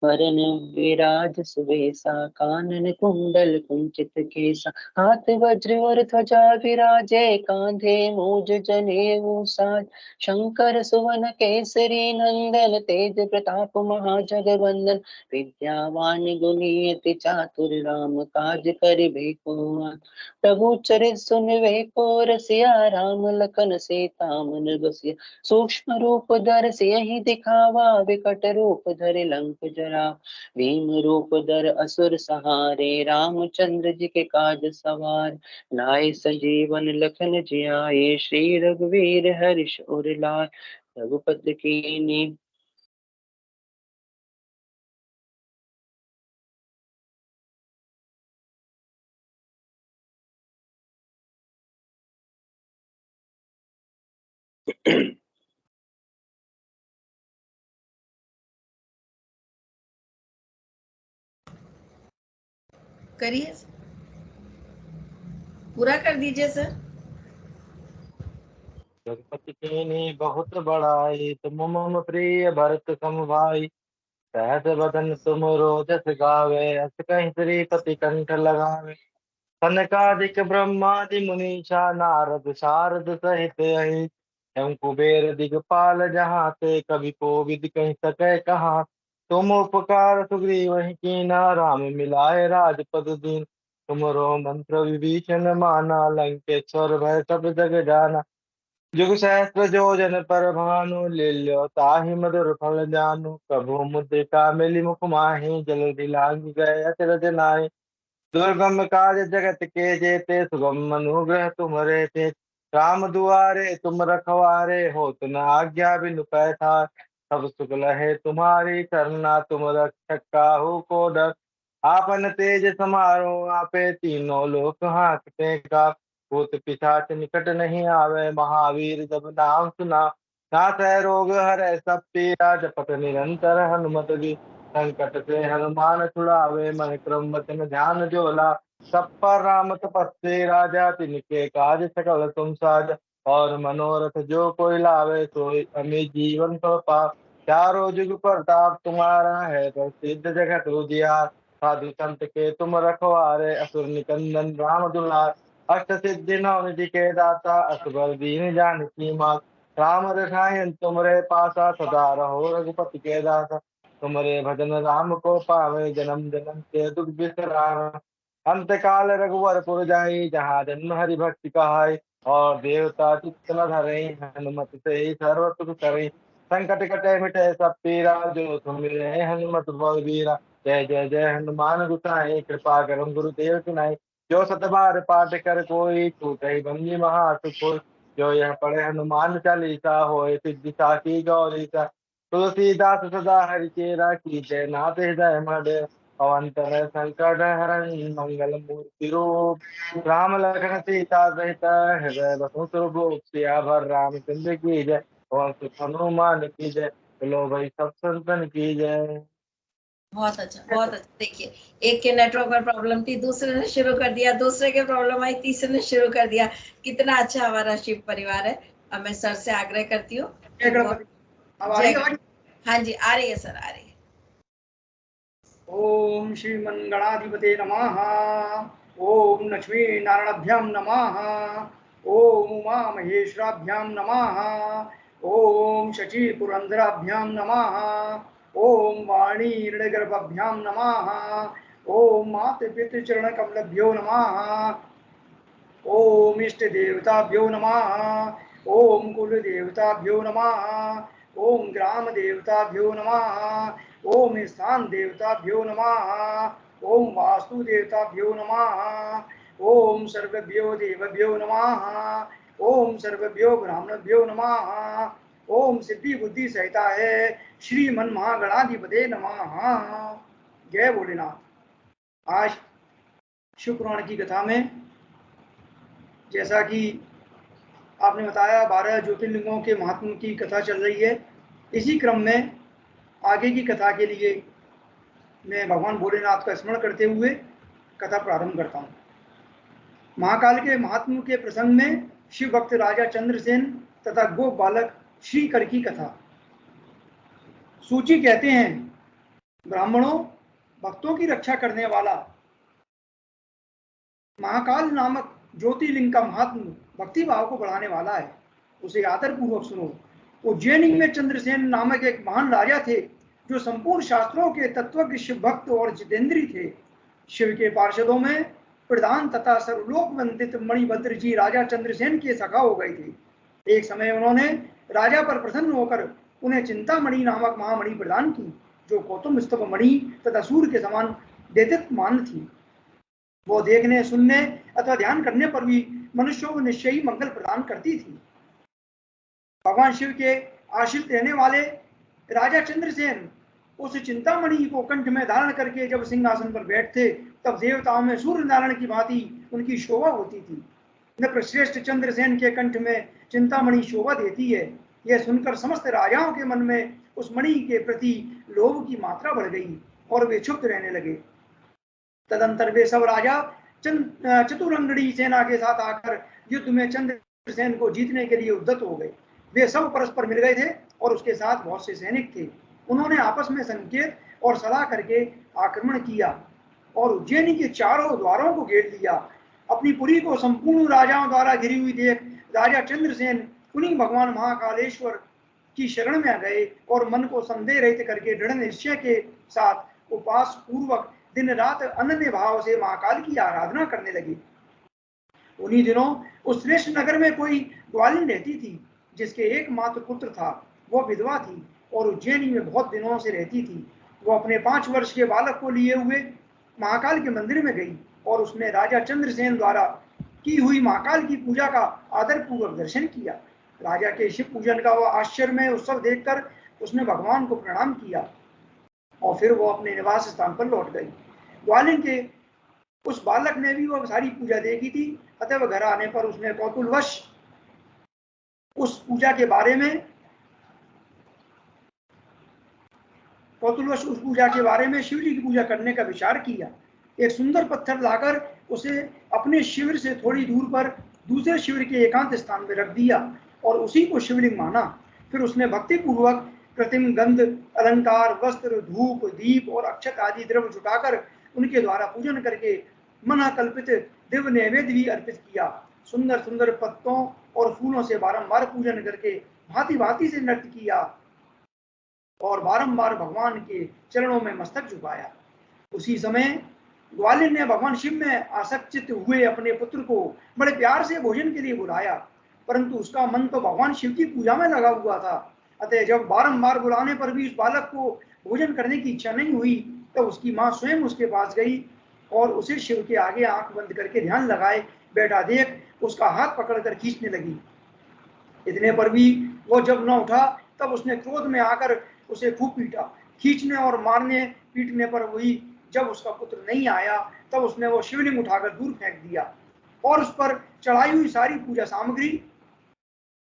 वरन विराज सुबेसा, कानन कुंडल कुंचित केसा, हाथ वज्र और ध्वजा विराजे, कांधे मूज जनेऊ साज, शंकर सुवन केसरी नंदन, तेज प्रताप महाजगवंदन, विद्यावान गुणियति चातुर, राम काज करिबे को आतुर। प्रभु चरित सुनबे को रसिया, राम लखन सीता मन बसिया, सूक्ष्म रूप धर सियहि दिखावा, विकट रूप धरि लंक जरा, भीम रूप धर असुर सहारे, रामचंद्र जी के काज सवार, लाए संजीवन लखन जियाए, श्री रघुवीर हर्ष उर लाए, रघुपति कीन्ही करिए, पूरा कर दीजिए सर। जगपति कीन्ही बहुत बड़ाई, तुम मम प्रिय भरत सम भाई। सहस बदन तुम रोजस गावे, अस कहीं श्रीपति कंठ लगावे। सनकादिक ब्रह्मादि मुनीषा, नारद शारद सहित अहि। एवं कुबेर दिगपाल जहाँ ते, कवि कोविद कहि सकै कहाँ। तुम उपकार सुग्रीव ही कीना, राम मिलाए राजपद दीन। तुमरो मंत्र विभीषण माना, लंकेश्वर भय सब जग जाना। जुग सहस्त्र जोजन पर भानु, लील्यो ताहि मधुर फल जानु। प्रभु मुद्रिका मिली मुख माहि, जल्दी लांघ गए अचरज नाहि। दुर्गम काज जगत के जेते, सुगम अनुग्रह तुम्हरे थे। राम दुआरे तुम रखवारे, होत न आज्ञा बिनु पैठार। सब सुख लहे तुम्हारी करना, तुम रक्षक काहू को डर। आपन तेज समारो आपे, तीनों लोक हांकते का। भूत पिशाच निकट नहीं आवे, महावीर जब नाम सुना। नासै रोग हरै सब पीरा, जपत निरंतर हनुमत गी। संकट से हनुमान छुड़ावे, मन क्रम वचन ध्यान जो ला। सब पर राम तपस्वी राजा, तिनके काज सकल तुम साजा। और मनोरथ जो कोई लावे, सोई अमित जीवन फल पावे। चारों जुग प्रताप तुम्हारा है, प्रसिद्ध जगत उजियार। साधु संत के तुम रखवारे, असुर निकंदन राम दुलार। अष्ट सिद्धि नौ निधि के दाता, असबर दीन जानकी मां। राम रसायन तुमरे पासा, सदा रहो रघुपति के दासा। तुमरे भजन राम को पावे, जन्म जन्म के दुख बिसरावे। अंत काल रघुवर पुर जाई, जहाँ जन्म हरि भक्ति कहाई। और देवता चित्त न धरई, हनुमत से ही सर्व सुख करई। संकट कटे मिटे सब पीरा, जो सुमिरे हनुमत बलबीरा। जय जय जय हनुमान गुसाई, कृपा करम गुरुदेव की नाई। जो सत बार पाठ कर कोई, छूटहि बंदी महासुख होय। जो यह पढ़े हनुमान चालीसा, होय सिद्धि साखी गौरीसा। तुलसीदास सदा हरिचेरा, कीजय नाथ हृदय मध्य। पवन तनय संकट हरण, मंगल मूर्ति रूप। राम लखन सीता सहित, हृदय बसु सुरभूप। सियावर रामचंद्र की जय, पवन सुत हनुमान की जय। बोलो भाई सब संतन की जय। बहुत अच्छा, बहुत अच्छा। देखिए, एक के नेटवर्क पर प्रॉब्लम थी, दूसरे ने शुरू कर दिया, दूसरे के प्रॉब्लम आई, तीसरे ने शुरू कर दिया। कितना अच्छा हमारा शिव परिवार है। अब मैं सर से आग्रह करती हूँ। हाँ जी, आ रही है सर, आ रही है। ओम श्रीमन्गणाधिपते नमः। ओम लक्ष्मी नारायणाभ्याम नमः। ओम उमा महेश्वराभ्याम नमः। ओम शची पुरंदराभ्याम नमः। ओम वाणी हृदयगर्भाभ्याम नमः। ओम माते पितृ चरण कमलभ्यो नमः। ओम इष्ट देवताभ्यो नमः। ओम कुल देवताभ्यो नमः। ओम ग्राम देवताभ्यो नमः। ओम स्थान देवताभ्यो नमः। ओम वास्तु देवताभ्यो नमः। ओम सर्वभ्यो देवभ्यो नमः। ओम सर्वभ्यो ब्राह्मणभ्यो नमः। ओम सिद्धि बुद्धि सहिता है श्रीमन महागणाधिपते नमः। जय भोलेनाथ। आज शिव पुराण की कथा में, जैसा कि आपने बताया, 12 ज्योतिर्लिंगों के महात्मा की कथा चल रही है। इसी क्रम में आगे की कथा के लिए मैं भगवान भोलेनाथ का स्मरण करते हुए कथा प्रारंभ करता हूँ। महाकाल के महात्मा के प्रसंग में शिव भक्त राजा चंद्रसेन तथा गोप बालक श्रीकर की कथा। सूची कहते हैं, ब्राह्मणों, भक्तों की रक्षा करने वाला महाकाल नामक ज्योतिर्लिंग का महात्मा भक्ति भाव को बढ़ाने वाला है, उसे आदर पूर्वक सुनो। उज्जैनी में चंद्रसेन नामक एक महान राजा थे, जो संपूर्ण शास्त्रों के तत्वज्ञ, शिव भक्त और जितेंद्री थे। शिव के पार्षदों में प्रधान तथा सर्वलोक वंदित मणिभद्र जी राजा चंद्रसेन के सखा हो गए थे। एक समय उन्होंने राजा पर प्रसन्न होकर उन्हें चिंतामणि नामक महामणि प्रदान की, जो गौतम स्तंभ मणि तथा सूर्य के समान देदीप्यमान थी। वो देखने, सुनने अथवा ध्यान करने पर भी मनुष्यों को निश्चयी मंगल प्रदान करती थी। भगवान शिव के आश्रित रहने वाले राजा चंद्रसेन उस चिंतामणि को कंठ में धारण करके जब सिंहासन पर बैठते, तब देवताओं में सूर्य नारायण की भांति उनकी शोभा होती थी। नृपश्रेष्ठ चंद्रसेन के कंठ में चिंतामणि शोभा देती है। यह सुनकर समस्त राजाओं के मन में उस मणि के प्रति लोभ की मात्रा बढ़ गई और वे क्षुब्ध रहने लगे। तदंतर वे सब राजा चतुरंगड़ी सेना के साथ आकर युद्ध में चंद्रसेन को जीतने के लिए उद्यत हो गए। वे सब परस्पर मिल गए थे और उसके साथ बहुत से सैनिक थे। उन्होंने आपस में संकेत और सलाह करके आक्रमण किया और उज्जैनी के चारों द्वारों को घेर लिया। अपनी पुरी को संपूर्ण राजाओं द्वारा घिरी हुई देख राजा चंद्रसेन पुनः भगवान महाकालेश्वर की शरण में गए और मन को संदेह रहित करके दृढ़ निश्चय के साथ उपास पूर्वक दिन रात अनन्य भाव से महाकाल की आराधना करने लगे। उन्हीं दिनों उस श्रेष्ठ नगर में कोई ग्वालिन रहती थी जिसके एकमात्र पुत्र था। वो विधवा थी और उज्जैनी में बहुत दिनों से रहती थी। वो अपने 5 वर्ष के बालक को लिए हुए महाकाल के मंदिर में गई और उसने राजा चंद्रसेन द्वारा की हुई महाकाल की पूजा का आदर पूर्वक दर्शन किया। राजा के शिव पूजन का वह आश्चर्यमय उत्सव देखकर उसने भगवान को प्रणाम किया और फिर वो अपने निवास स्थान पर लौट गई। ग्वालिन के उस बालक ने भी वह सारी पूजा देखी थी, अतः वह घर आने पर उसने कौतूहलवश उस पूजा के बारे में शिव जी की पूजा करने का विचार किया। एक सुंदर पत्थर लाकर उसे अपने शिविर से थोड़ी दूर पर दूसरे शिविर के एकांत स्थान में रख दिया और उसी को शिवलिंग माना। फिर उसने भक्ति पूर्वक कृत्रिम गंध, अलंकार, वस्त्र, धूप, दीप और अक्षत आदि द्रव्य जुटाकर उनके द्वारा पूजन करके मन कल्पित दिव्य नैवेद्य भी अर्पित किया। सुंदर सुंदर पत्तों और फूलों से बारंबार पूजन करके भांति भांति से नृत्य किया और बारंबार भगवान के चरणों में मस्तक झुकाया। उसी समय ग्वालिन ने भगवान शिव में आसक्तित हुए अपने पुत्र को बड़े प्यार से भोजन के लिए बुलाया, परंतु उसका मन तो भगवान शिव की पूजा में लगा हुआ था। अतः जब बारंबार बुलाने पर भी उस बालक को भोजन करने की इच्छा नहीं हुई तो उसकी माँ स्वयं उसके पास गई और उसे शिव के आगे आंख बंद करके ध्यान लगाए बैठा देख उसका हाथ पकड़कर खींचने लगी। इतने पर भी वो जब न उठा तब उसने क्रोध में आकर उसे खूब पीटा। खींचने और मारने पीटने पर वही जब उसका पुत्र नहीं आया तब उसने वो शिवलिंग उठाकर दूर फेंक दिया और उस पर चढ़ाई हुई सारी पूजा सामग्री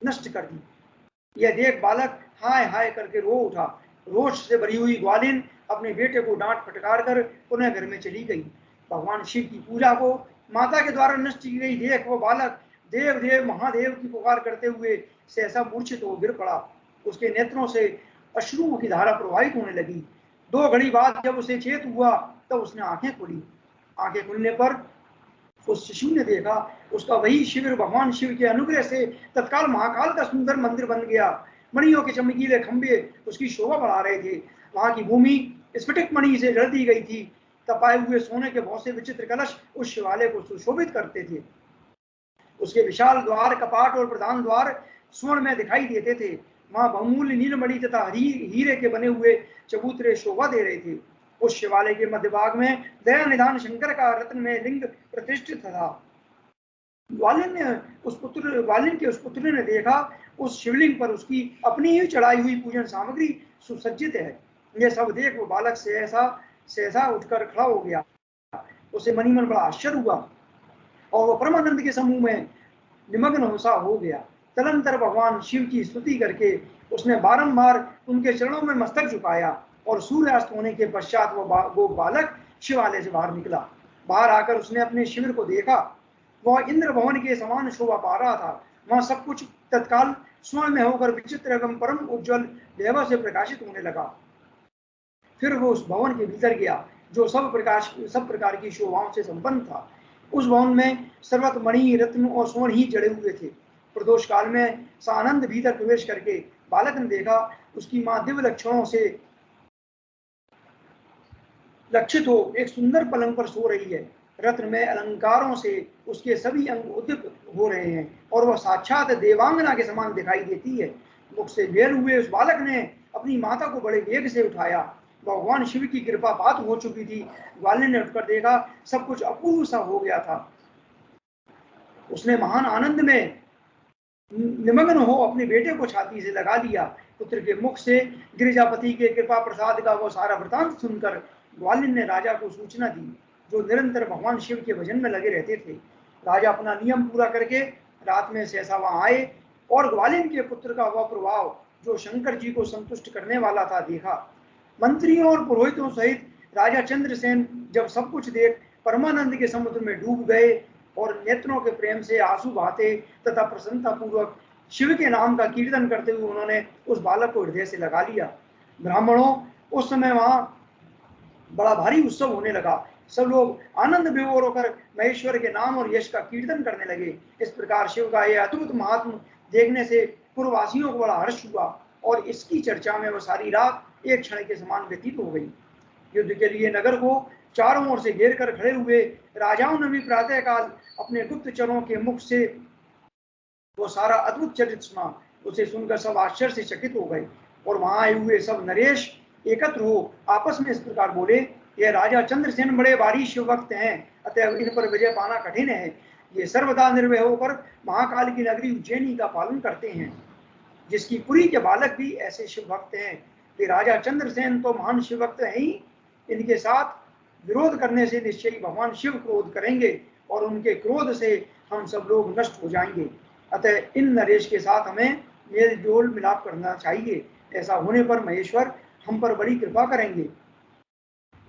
नष्ट कर दी। यह देख बालक हाय हाय करके रो उठा। रोष से भरी हुई ग्वालिन अपने बेटे को डांट फटकार कर पुनः घर में चली गई। भगवान शिव की पूजा को माता के द्वारा नष्ट की गई देख वो बालक देव देव महादेव की पुकार करते हुए सहसा मूर्छित हो गिर पड़ा। उसके नेत्रों से अश्रुओं की धारा प्रवाहित होने लगी। 2 घड़ी बाद जब उसे चेत हुआ तब उसने आंखें खोली। आंखें खुलने पर उस शिशु ने देखा उसका वही शिविर भगवान शिव के अनुग्रह से तत्काल महाकाल का सुंदर मंदिर बन गया। मणियों के चमकीले खंभे उसकी शोभा बढ़ा रहे थे। वहां की भूमि स्फटिक मणि से जड़ दी गई थी। तपाए हुए सोने के बहुत से विचित्र कलश उस शिवालय को सुशोभित करते थे। उसके विशाल द्वार, कपाट और प्रधान द्वार स्वर्ण में दिखाई देते थे। वहां बहुमूल्य नीलमणि तथा हीरे के बने हुए चबूतरे शोभा दे रहे थे। उस शिवालय के मध्य भाग में दया निधान शंकर का रत्न में लिंग प्रतिष्ठित था। ग्वालिन के उस पुत्र ने देखा उस शिवलिंग पर उसकी अपनी ही चढ़ाई हुई पूजन सामग्री सुसज्जित है। यह सब देख वो बालक सहसा उठकर खड़ा हो गया। उसे मनी मन बड़ा आश्चर्य हुआ और वह परमानंद के समूह में निमग्न सा हो गया। तदंतर भगवान शिव की स्तुति करके उसने बारंबार उनके चरणों में मस्तक झुकाया और सूर्यास्त होने के पश्चात वो बालक शिवालय से बाहर निकला। बाहर आकर उसने अपने शिविर को देखा। वह इंद्र भवन के समान शोभा पा रहा था। वहां सब कुछ तत्काल स्वर्ण में होकर विचित्र एवं परम उज्ज्वल वैभव से प्रकाशित होने लगा। फिर वो उस भवन के भीतर गया जो सब प्रकार की शोभाओं से संपन्न था। उस भवन में सर्वत्र मणि, रत्न और स्वर्ण ही जड़े हुए थे। प्रदोष काल में सानंद भीतर प्रवेश करके बालक ने देखा उसकी मां दिव्य लक्षणों से लक्षित हो एक सुंदर पलंग पर सो रही है। रत्न में अलंकारों से उसके सभी अंग उद्दीप्त हो रहे हैं और वह साक्षात देवांगना के समान दिखाई देती है। मुख से भेल हुए उस बालक ने अपनी माता को बड़े वेग से उठाया। भगवान शिव की कृपा पात हो चुकी थी। ग्वालिन ने उठकर देखा सब कुछ अपूर्व सा हो गया था। उसने महान आनंद में निमग्न हो अपने बेटे को छाती से लगा लिया। पुत्र के मुख से गिरिजापति के कृपा प्रसाद का वो सारा वृतांत सुनकर ग्वालिन ने राजा को सूचना दी, जो निरंतर भगवान शिव के भजन में लगे रहते थे। राजा अपना नियम पूरा करके रात में सहसा वहां आए और ग्वालिन के पुत्र का वह प्रभाव जो शंकर जी को संतुष्ट करने वाला था देखा। मंत्रियों और पुरोहितों सहित राजा चंद्रसेन जब सब कुछ देख परमानंद के समुद्र में डूब गए और नेत्रों के प्रेम से आंसू बहाते तथा प्रसन्नता पूर्वक शिव के नाम का कीर्तन करते हुए उन्होंने उस बालक को हृदय से लगा लिया। ब्राह्मणों, उस समय वहां बड़ा भारी उत्सव होने लगा। सब लोग आनंद विभोर होकर महेश्वर के नाम और यश का कीर्तन करने लगे। इस प्रकार शिव का यह अद्भुत महात्म देखने से पूर्ववासियों को बड़ा हर्ष हुआ और इसकी चर्चा में वह सारी रात एक क्षण के समान व्यतीत हो गई। युद्ध के लिए नगर को चारों ओर से घेर कर खड़े हुए राजाओं ने भी प्रातः काल अपने गुप्तचरों के मुख से वो सारा अद्भुत चरित्र सुना। उसे सुनकर सब आश्चर्य से चकित हो गए और वहां आए हुए सब नरेश एकत्र हो आपस में इस प्रकार बोले, ये राजा चंद्रसेन बड़े भारी शिव भक्त हैं, अतः इन पर विजय पाना कठिन है। ये सर्वदा निर्भय होकर महाकाल की नगरी उज्जैनी का पालन करते हैं, जिसकी पुरी के बालक भी ऐसे शिव भक्त हैं। वे राजा चंद्रसेन तो महान शिव भक्त हैं ही, इनके साथ विरोध करने से निश्चय भगवान शिव क्रोध करेंगे और उनके क्रोध से हम सब लोग नष्ट हो जाएंगे। अतः इन नरेश के साथ हमें मेल जोल मिलाप करना चाहिए। ऐसा होने पर महेश्वर हम पर बड़ी कृपा करेंगे।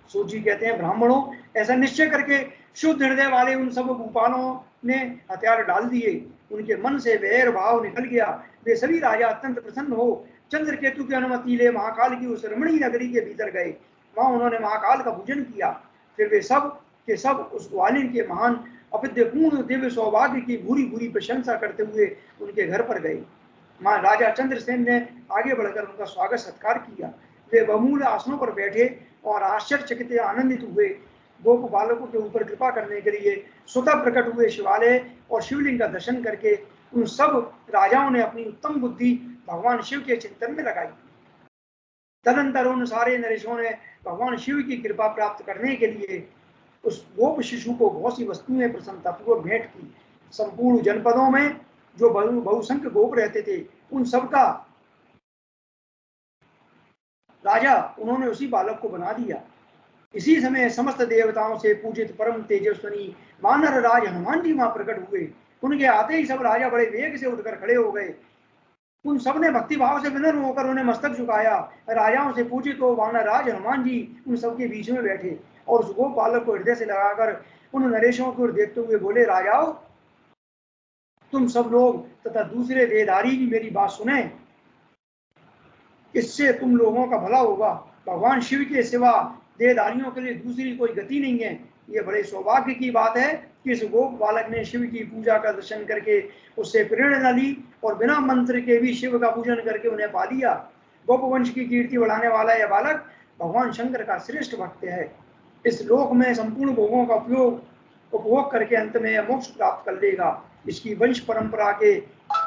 सूत जी कहते हैं, ब्राह्मणों, ऐसा निश्चय करके शुद्ध हृदय वाले उन सब भूपालों ने हथियार डाल दिए। उनके मन से वैर भाव निकल गया। वे सभी राजा अत्यंत प्रसन्न हो चंद्रकेतु की अनुमति ले महाकाल की उस रमणीय नगरी के भीतर गए। वहां उन्होंने महाकाल का पूजन किया। फिर वे सब के सब उस ग्वालिन के महान अपिद्यपूर्ण दिव्य सौभाग्य की भूरी भूरी प्रशंसा करते हुए उनके घर पर गए। वहां राजा चंद्रसेन ने आगे बढ़कर उनका स्वागत सत्कार किया। वे बहुमूल्य आसनों पर बैठे और आश्चर्यचकित आनंदित हुए। गोप बालकों के ऊपर कृपा करने के लिए स्वतः प्रकट हुए शिवालय और शिवलिंग का दर्शन करके उन सब राजाओं ने अपनी उत्तम बुद्धि भगवान शिव के चिंतन में लगाई। तदंतर उन सारे नरेशों ने भगवान शिव की कृपा प्राप्त करने के लिए उस गोप शिशु को बहुत सी वस्तुएं प्रसन्नतापूर्वक भेंट की। संपूर्ण जनपदों में जो बहुसंख्य गोप रहते थे, उन सबका राजा उन्होंने उसी बालक को बना दिया। इसी समय समस्त देवताओं से पूजित परम तेजस्वी वानर राज हनुमान जी वहां प्रकट हुए। उनके आते ही सब राजा बड़े वेग से उठकर खड़े हो गए। उन सब ने भक्ति भाव से विनम्र होकर उन्हें मस्तक झुकाया। राजाओं से पूछे तो वानर राज हनुमान जी उन सबके बीच में बैठे और उस गोप बालक को हृदय से लगाकर उन नरेशों की ओर देखते हुए बोले, राजाओं, तुम सब लोग तथा दूसरे देहधारी भी मेरी बात सुने। इससे तुम लोगों का भला होगा। भगवान शिव के सिवा देहधारियों के लिए दूसरी कोई गति नहीं है। ये बड़े सौभाग्य की बात है कि इस गोप बालक ने शिव की पूजा का दर्शन करके उससे प्रेरणा ली और बिना मंत्र के भी शिव का पूजन करके उन्हें पा लिया। गोप वंश की कीर्ति बढ़ाने वाला यह बालक भगवान शंकर का श्रेष्ठ भक्त है। इस लोक में संपूर्ण भोगों का उपभोग करके अंत में मोक्ष प्राप्त कर लेगा। इसकी वंश परंपरा के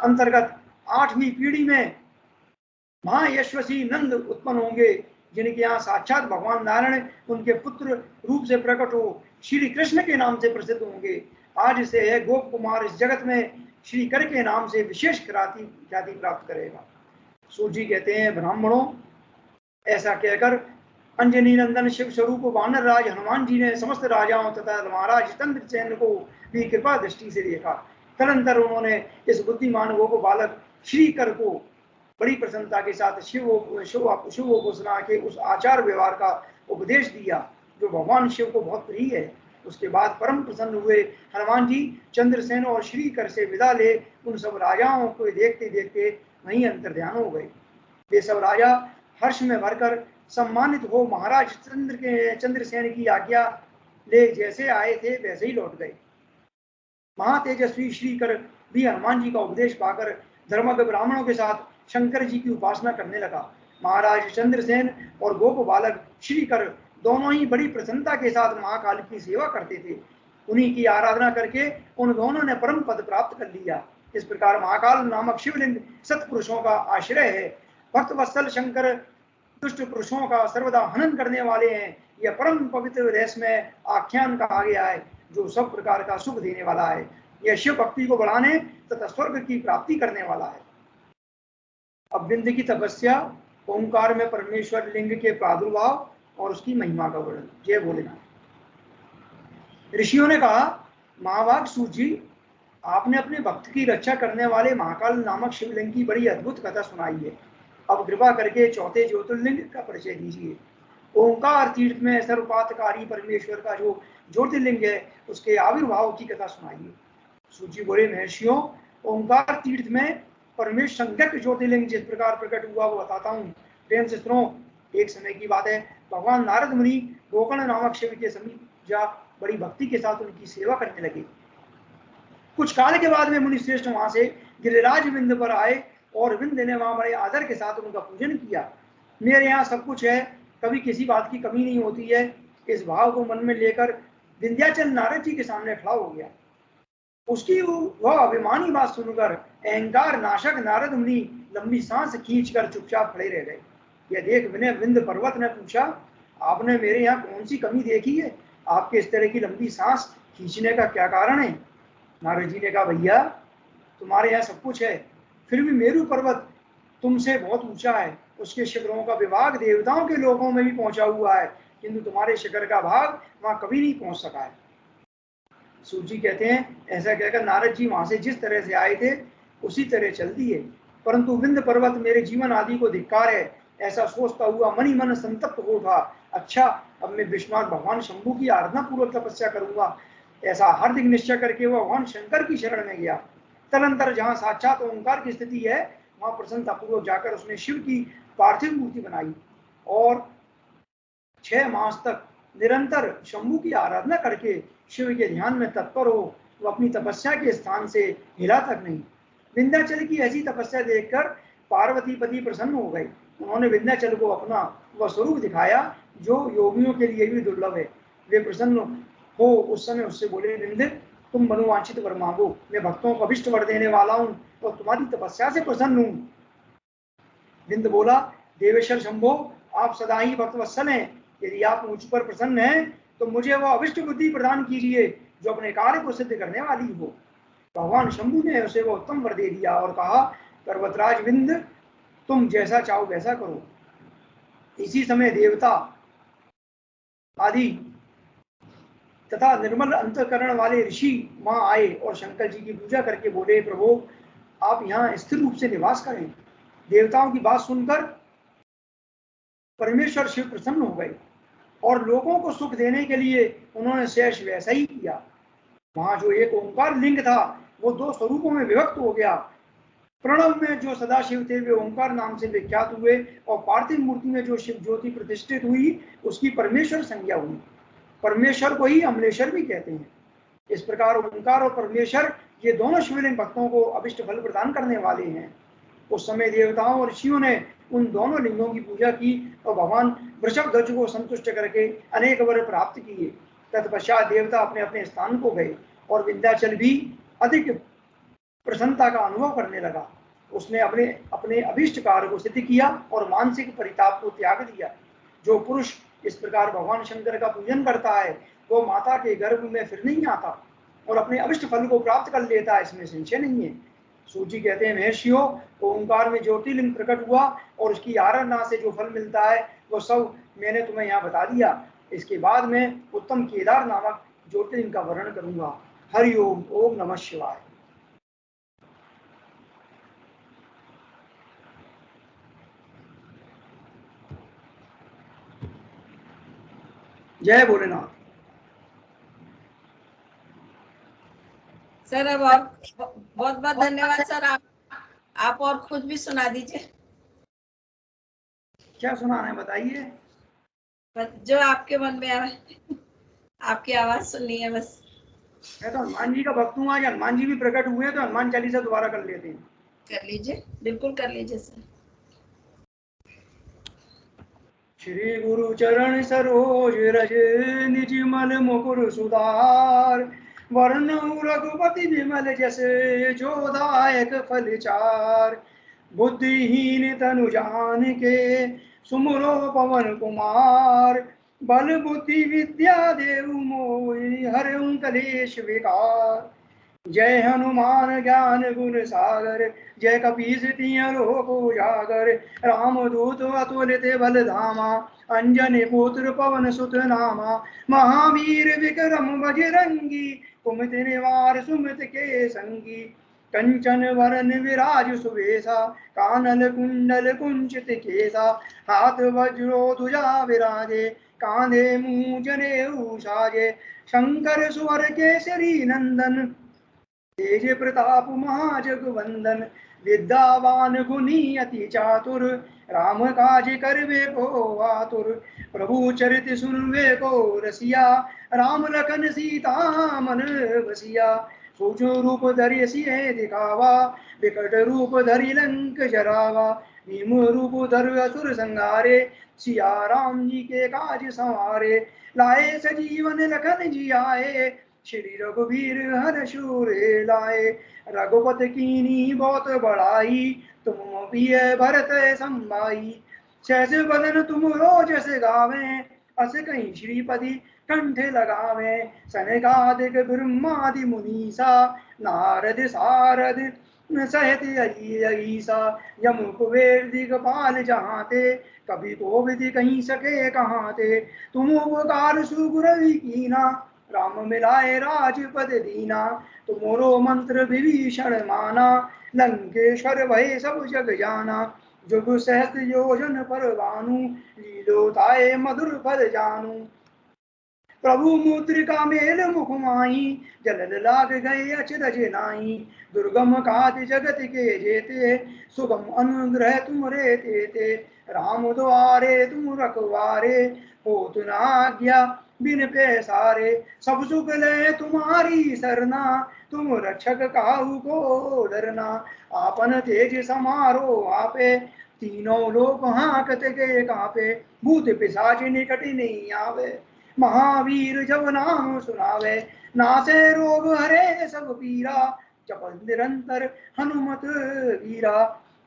अंतर्गत 8वीं पीढ़ी में महायशस्वी नंद उत्पन्न होंगे, जिनके यहाँ साक्षात भगवान नारायण उनके पुत्र रूप से प्रकट हो श्री कृष्ण के नाम से प्रसिद्ध होंगे। आज से है गोप कुमार इस जगत में श्री कर के नाम से विशेष ख्याति प्राप्त करेगा। सूत जी कहते हैं, ब्राह्मणों, ऐसा कहकर अंजनी नंदन शिव स्वरूप वानर राज हनुमान जी ने समस्त राजाओं तथा महाराज चंद्रसेन को भी कृपा दृष्टि से देखा। तदंतर उन्होंने इस बुद्धिमान गोप बालक श्रीकर को बड़ी प्रसन्नता के साथ शिव उपासना के उस आचार व्यवहार का उपदेश दिया जो भगवान शिव को बहुत प्रिय है। उसके बाद परम प्रसन्न हुए हनुमान जी चंद्रसेन और श्रीकर से विदा ले उन सब राजाओं को देखते देखते वहीं अंतर्ध्यान हो गए। वे सब राजा हर्ष में भरकर सम्मानित हो महाराज चंद्रसेन की आज्ञा ले जैसे आए थे वैसे ही लौट गए। महातेजस्वी श्रीकर भी हनुमान जी का उपदेश पाकर धर्मज्ञ ब्राह्मणों के साथ शंकर जी की उपासना करने लगा। महाराज चंद्रसेन और गोप बालक श्रीकर दोनों ही बड़ी प्रसन्नता के साथ महाकाल की सेवा करते थे। उन्हीं की आराधना करके उन दोनों ने परम पद प्राप्त कर लिया। इस प्रकार महाकाल नामक शिवलिंग सत्पुरुषों का आश्रय है। भक्त वत्सल शंकर दुष्ट पुरुषों का सर्वदा हनन करने वाले हैं। यह परम पवित्र रहस्यमय आख्यान कहा गया है जो सब प्रकार का सुख देने वाला है। यह शिव भक्ति को बढ़ाने तथा स्वर्ग की प्राप्ति करने वाला है। अब बिंद की तपस्या, ओंकार में परमेश्वर लिंग के प्रादुर्भाव और उसकी महिमा का वर्णन। जय भोलेनाथ। ऋषियों ने कहा, महाभाग सूत जी, आपने अपने भक्त की रक्षा करने वाले महाकाल नामक शिवलिंग की बड़ी अद्भुत कथा सुनाई है। अब कृपा करके चौथे ज्योतिर्लिंग का परिचय दीजिए। ओंकार तीर्थ में सर्वपातकारी परमेश्वर का जो ज्योतिर्लिंग है उसके आविर्भाव की कथा सुनाइए। सूत जी बोले, महर्षियों, ओंकार तीर्थ में परमेश्वर संज्ञक ज्योतिर्लिंग जिस प्रकार प्रकट हुआ वो बताता हूँ, प्रेम से सुनो। एक समय की बात है, भगवान नारद मुनि गोकर्ण नामक शिव के समीप जा बड़ी भक्ति के साथ उनकी सेवा करने लगे। कुछ काल के बाद में मुनि श्रेष्ठ वहां से गिरिराज विंध्य पर आए और विंध्य ने वहां बड़े आदर के साथ उनका पूजन किया। मेरे यहाँ सब कुछ है, कभी किसी बात की कमी नहीं होती है, इस भाव को मन में लेकर विंध्याचल नारद जी के सामने खड़ा हो गया। उसकी वह अभिमानी बात सुनकर अहंकार नाशक नारद मुनि लंबी सांस खींचकर चुपचाप खड़े रह गए। यह देख विनय विंध्य पर्वत ने पूछा, आपने मेरे यहाँ कौन सी कमी देखी है? आपके इस तरह की लंबी सांस खींचने का क्या कारण है? नारद जी ने कहा, भैया तुम्हारे यहाँ सब कुछ है, फिर भी मेरू पर्वत तुमसे बहुत ऊंचा है, उसके शिखरों का विभाग देवताओं के लोकों में भी पहुंचा हुआ है, किंतु तुम्हारे शिखर का भाग वहां कभी नहीं पहुंच सका है। सूत जी कहते हैं, ऐसा कहकर नारद जी वहां से जिस तरह से आए थे उसी तरह चल दिए, परंतु विंध्य पर्वत मेरे जीवन आदि को धिक्कार है, ऐसा सोचता हुआ मन ही मन संतप्त हो उठा। अच्छा, अब मैं विश्वनाथ भगवान शंभु की आराधना पूर्वक तपस्या करूंगा, ऐसा हार्दिक निश्चय करके वह भगवान शंकर की शरण में गया। तदंतर जहाँ साक्षात ओंकार की स्थिति है वहां प्रसन्नता पूर्वक जाकर उसने शिव की पार्थिव मूर्ति बनाई और 6 मास तक निरंतर शंभु की आराधना करके शिव के ध्यान में तत्पर हो, वो अपनी तपस्या के स्थान से हिला तक नहीं। विंध्याचल की ऐसी तपस्या देखकर पार्वती पति प्रसन्न हो गए। उन्होंने विंध्याचल को अपना वह स्वरूप दिखाया जो योगियों के लिए भी दुर्लभ है। वे प्रसन्न हो उस समय उससे बोले, विंध्य तुम मनोवांछित वर मांगो, मैं भक्तों को अभिष्ट वर देने वाला हूँ और तुम्हारी तपस्या से प्रसन्न हूँ। विंध्य बोला, देवेश्वर शंभो, आप सदा ही भक्तवत्सल हैं, यदि आप मुझ पर प्रसन्न हैं तो मुझे वह अभिष्ट बुद्धि प्रदान कीजिए जो अपने कार्य को सिद्ध करने वाली हो। भगवान शंभु ने उसे वह उत्तम वर दे दिया और कहा, पर्वतराज विंध्य, तुम जैसा चाहो वैसा करो। इसी समय देवता आदि तथा निर्मल अंतःकरण वाले ऋषि वहां आए और शंकर जी की पूजा करके बोले, प्रभु आप यहाँ स्थिर रूप से निवास करें। देवताओं की बात सुनकर परमेश्वर शिव प्रसन्न हो गए और लोगों को सुख देने के लिए उन्होंने शेष वैसा ही किया। वहां जो एक ओंकार लिंग था वो 2 स्वरूपों में विभक्त हो गया। प्रणव में जो सदाशिव थे वे ओंकार नाम से विख्यात हुए और पार्थिव मूर्ति में जो शिव ज्योति प्रतिष्ठित हुई उसकी परमेश्वर संज्ञा हुई। परमेश्वर को ही अमलेश्वर भी कहते हैं। इस प्रकार ओंकार और परमेश्वर ये दोनों शिवलिंग भक्तों को अभिष्ट फल प्रदान करने वाले हैं। उस समय देवताओं और ऋषियों ने उन दोनों लिंगों की पूजा की और भगवान वृषभ ध्वज को संतुष्ट करके अनेक वर प्राप्त किए। तत्पश्चात देवता अपने अपने स्थान को गए और विंध्याचल भी अधिक प्रसन्नता का अनुभव करने लगा। उसने अपने अपने अभीष्ट कार्य को सिद्ध किया और मानसिक परिताप को त्याग दिया। जो पुरुष इस प्रकार भगवान शंकर का पूजन करता है वो माता के गर्भ में फिर नहीं आता और अपने अभिष्ट फल को प्राप्त कर लेता है, इसमें संशय नहीं है। सूत जी कहते हैं, महर्षियों, ओंकार में ज्योतिर्लिंग प्रकट हुआ और उसकी आराधना से जो फल मिलता है वो सब मैंने तुम्हें यहाँ बता दिया। इसके बाद में उत्तम केदार नामक ज्योतिर्लिंग का वर्णन करूंगा। हरि ओम, ओम नमः शिवाय। जय भोलेनाथ। सर अब और बहुत बहुत धन्यवाद सर। आप और खुद भी सुना दीजिए। क्या सुनाना है बताइए। जो आपके मन में आए, आपकी आवाज सुननी है बस। मैं तो हनुमान जी का भक्त हूँ, आज हनुमान जी भी प्रकट हुए तो हनुमान चालीसा दोबारा कर लेते हैं। कर लीजिए, बिल्कुल कर लीजिए सर। श्री गुरु चरण सरोज रज निज मल मुकुर सुधार, वर्ण रघुपति विमल जैसे जो दायक फल चार, बुद्धिहीन तनु जान के सुमरो पवन कुमार, बल बुद्धि विद्या देव मोहि हरऊं कलेश विकार। जय हनुमान ज्ञान गुण सागर, जय कपीस तिय लोक उजागर, रामदूत अतुलित बल धामा, अंजनी पुत्र पवन सुत नामा, महावीर विक्रम बजरंगी, कुमति निवार सुमति के संगी, कंचन वरन विराज सुवेशा, कानन कुंडल कुंचित केसा, हाथ वज्रो ध्वजा विराजे, कांधे मुंह जनेऊ साजे, शंकर सुवर केसरी नंदन, तेज प्रताप महाजगवंदन, विद्यावान गुणी अति चातुर, राम काज करवे को आतुर, प्रभु चरित सुनवे को रसिया, राम लखन सीता मन बसिया, सूक्ष्म रूप धरि सिय दिखावा, विकट रूप धरि लंक जरावा, भीम रूप धरि असुर संहारे, सिया राम जी के काज संवारे, लाए सजीवन लखन जी आए, श्री रघुवीर हर शूर लाए, रघुपत कीनी बहुत बड़ाई, तुम प्रिय भरत संभाई, सहस बदन तुम रोजस गावे, अस कहीं श्रीपति कंठ लगावे, सनकादिक ब्रह्मादि मुनीसा, नारद सारद सहित अईसा, यम कुबेर दिगपाल जहाते, कभी कोविद कहीं सके कहाँ ते, तुम उपकार सुग्रवी कीना, राम मिलाए राजपद दीना, तुमरो मंत्र विभीषण माना, लंकेश्वर भय सब जग जाना, जुग सहस्त्र योजन पर भानु, लीलोताए मधुर फल जानू, प्रभु मुद्रिका मेल मुख माही, जलन लाग गए अचरज नाई, दुर्गम काज जगत के जेते, सुगम अनुग्रह तुम रे तेते, राम द्वारे तुम रखवारे, होत न आज्ञा बिन पैसारे, सब सुख ले तुम्हारी सरना, तुम रक्षक काहू को डरना, आपन तेज समारो आपे, तीनों लोक हाकत के कापे, भूत पिशाच निकट नहीं आवे, महावीर जब नाम सुनावे, नासे रोग हरे सब पीरा, जपत निरंतर हनुमत वीरा,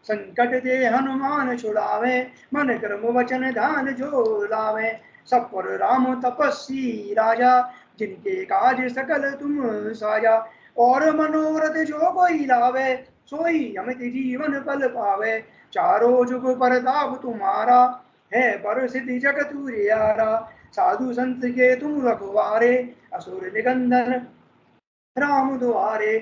संकट दे हनुमान छुड़ावे, मन क्रम वचन ध्यान जो लावे, सब पर राम तपस्वी राजा, जिनके काज सकल तुम साजा, और मनोरथ जो कोई लावे, सोई अमित जीवन फल पावे, चारों जुग परताप तुम्हारा, है पर सिद्धि जगत उजियारा, साधु संत के तुम रखवारे, असुर निकंदन राम द्वारे,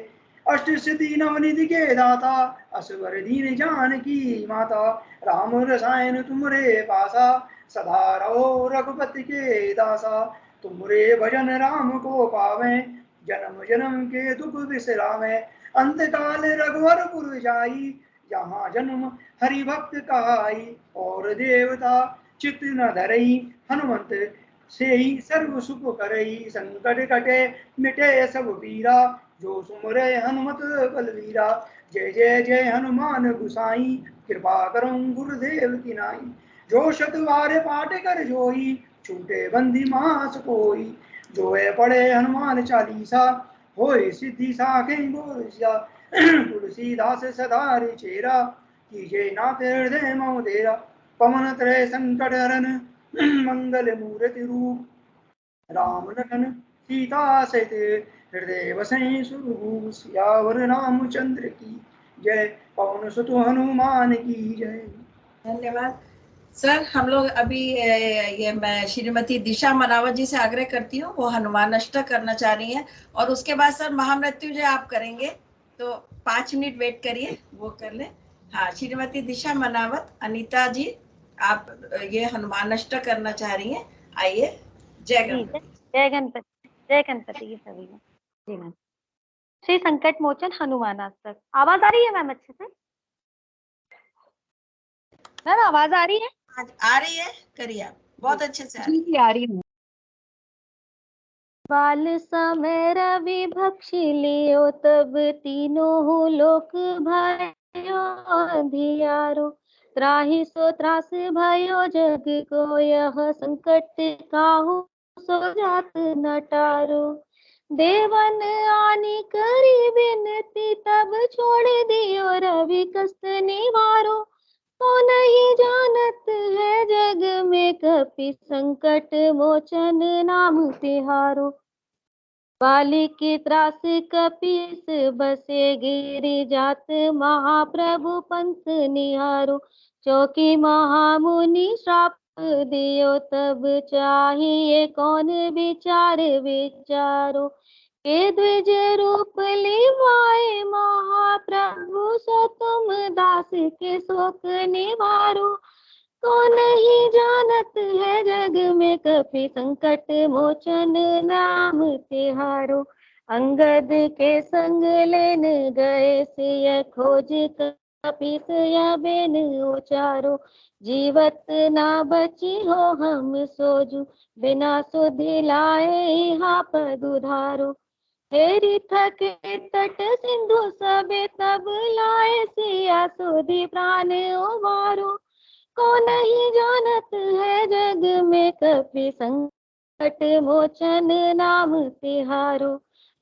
अष्ट सिद्धि नवनिधि के दाता, असवर दीन जानकी माता, राम रसायन तुमरे पासा, सदा रहो रघुपति के दासा, तुमरे भजन राम को पावे, जन्म जन्म के दुख बिसरावे, अंत काल रघुवरपुर जाई, जहाँ जन्म हरि भक्त कहाई, और देवता चित्त न धरई, हनुमंत से ही सर्व सुख करई, संकट कटे मिटे सब पीरा, जो सुमरे हनुमत बलवीरा, जय जय जय हनुमान गुसाई, कृपा करम गुरुदेव की नाई, जो शतवार पाठ कर जोई, छूटे बंदी मास कोई, जो है पढ़े हनुमान चालीसा, होए सिद्धि साखें गोरसिया, तुलसीदास सदा रे चेरा, कीजे नाथ हृदय मम देरा, पवन त्रय संकट हरन मंगल मूर्ति रूप, राम लखन सीता सहित हृदय बसई सुरभूप, सियावर रामचंद्र की जय, पवन सुत हनुमान की जय। धन्यवाद सर। हम लोग अभी ये मैं श्रीमती दिशा मनावत जी से आग्रह करती हूँ, वो हनुमान अष्टक करना चाह रही हैं, और उसके बाद सर महामृत्युंजय आप करेंगे, तो 5 मिनट वेट करिए, वो कर ले। हाँ, श्रीमती दिशा मनावत, अनीता जी आप ये हनुमान अष्टक करना चाह रही हैं, आइए। जय गणपति। जय गणपति, जय गणपति की सभी में। जी मैम। श्री संकट मोचन हनुमान अष्टक। आवाज आ रही है मैम अच्छे से? मैम आवाज आ रही है? आ रही है, करिए आप, बहुत अच्छे से आ रही है। बाल समय रवि भक्षी लियो, तब तीनों लोक भयो अंधियारो, त्राहि सो त्रास भयो जग को, यह संकट काहू सो जात न टारो, देवन आनी करी बिनती, तब छोड़ दियो रवि कष्ट निवारो, तो नहीं जानत है जग में कपि, संकट मोचन नाम तिहारो, बालिक त्रास कपीस बसे, गिरि जात महाप्रभु पंथ निहारो, चौकी महामुनि श्राप दियो, तब चाहिए कौन विचार विचारो, के द्विज रूप लिवाए महाप्रभु, सो तुम दास के शोक निवारो, तो नहीं जान जानत है जग में कपि संकट मोचन नाम तिहारो। अंगद के संग लेन गए सिय खोज कपीस या बेन उचारो। जीवत ना बची हो हम सोजू बिना सुधि लाए हा पदुधारो। हेरी थके तट सिंधु सबे तब लाए सिया सुधि प्राण उबारो। को नहीं जानत है जग में कपि संकट मोचन नाम तिहारो।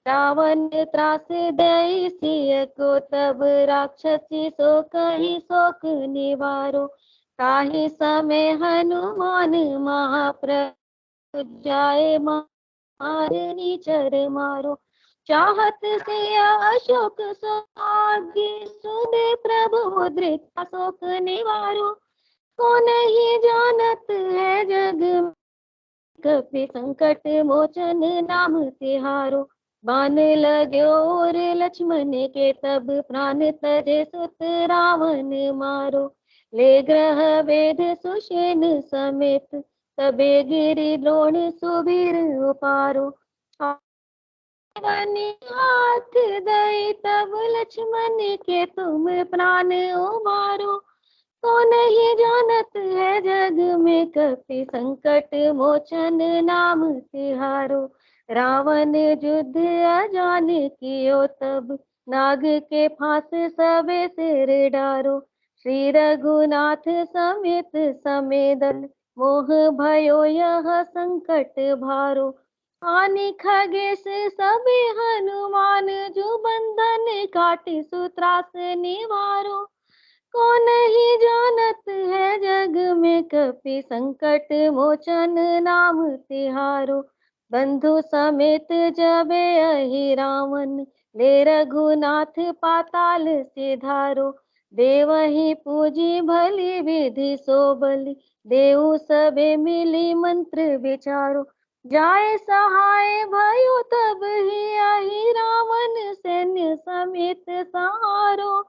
रावण त्रास दई सिय को तब राक्षसी सो कही शोक निवारो। ताहि समय हनुमान महाप्रभु जाए मारनी चर मारो। चाहत से अशोक सागी सुने प्रभु मुद्रिका शोक निवारो। को नहीं जानत है जग में कपि संकट मोचन नाम तिहारो। बान लग्यो और लक्ष्मण के तब प्राण तजे सुत रावण मारो। ले ग्रह वेद सुषेण समेत तबे गिरि द्रोण सुबीर उपारो। हाथ दई तब लक्ष्मण के तुम प्राण उबारो। को नहीं जानत है जग में कपि संकट मोचन नाम तिहारो। रावण युद्ध अजान कियो तब नाग के फांस सबे सिर डारो। श्री रघुनाथ समेत समेदल मोह भयो यह संकट भारो। आनि खगेश सबे हनुमान जो बंधन काटि सूत्रास निवारो। को नहीं जानत है जग में कपि संकट मोचन नाम तिहारो। बंधु समेत जबे अहि रावण ले रघुनाथ पाताल सिधारो। देवहि पूजी भली विधि सो बलि देव सबे मिली मंत्र विचारो। जाय सहाय भयो तब ही अहि रावण सैन्य समेत सहारो।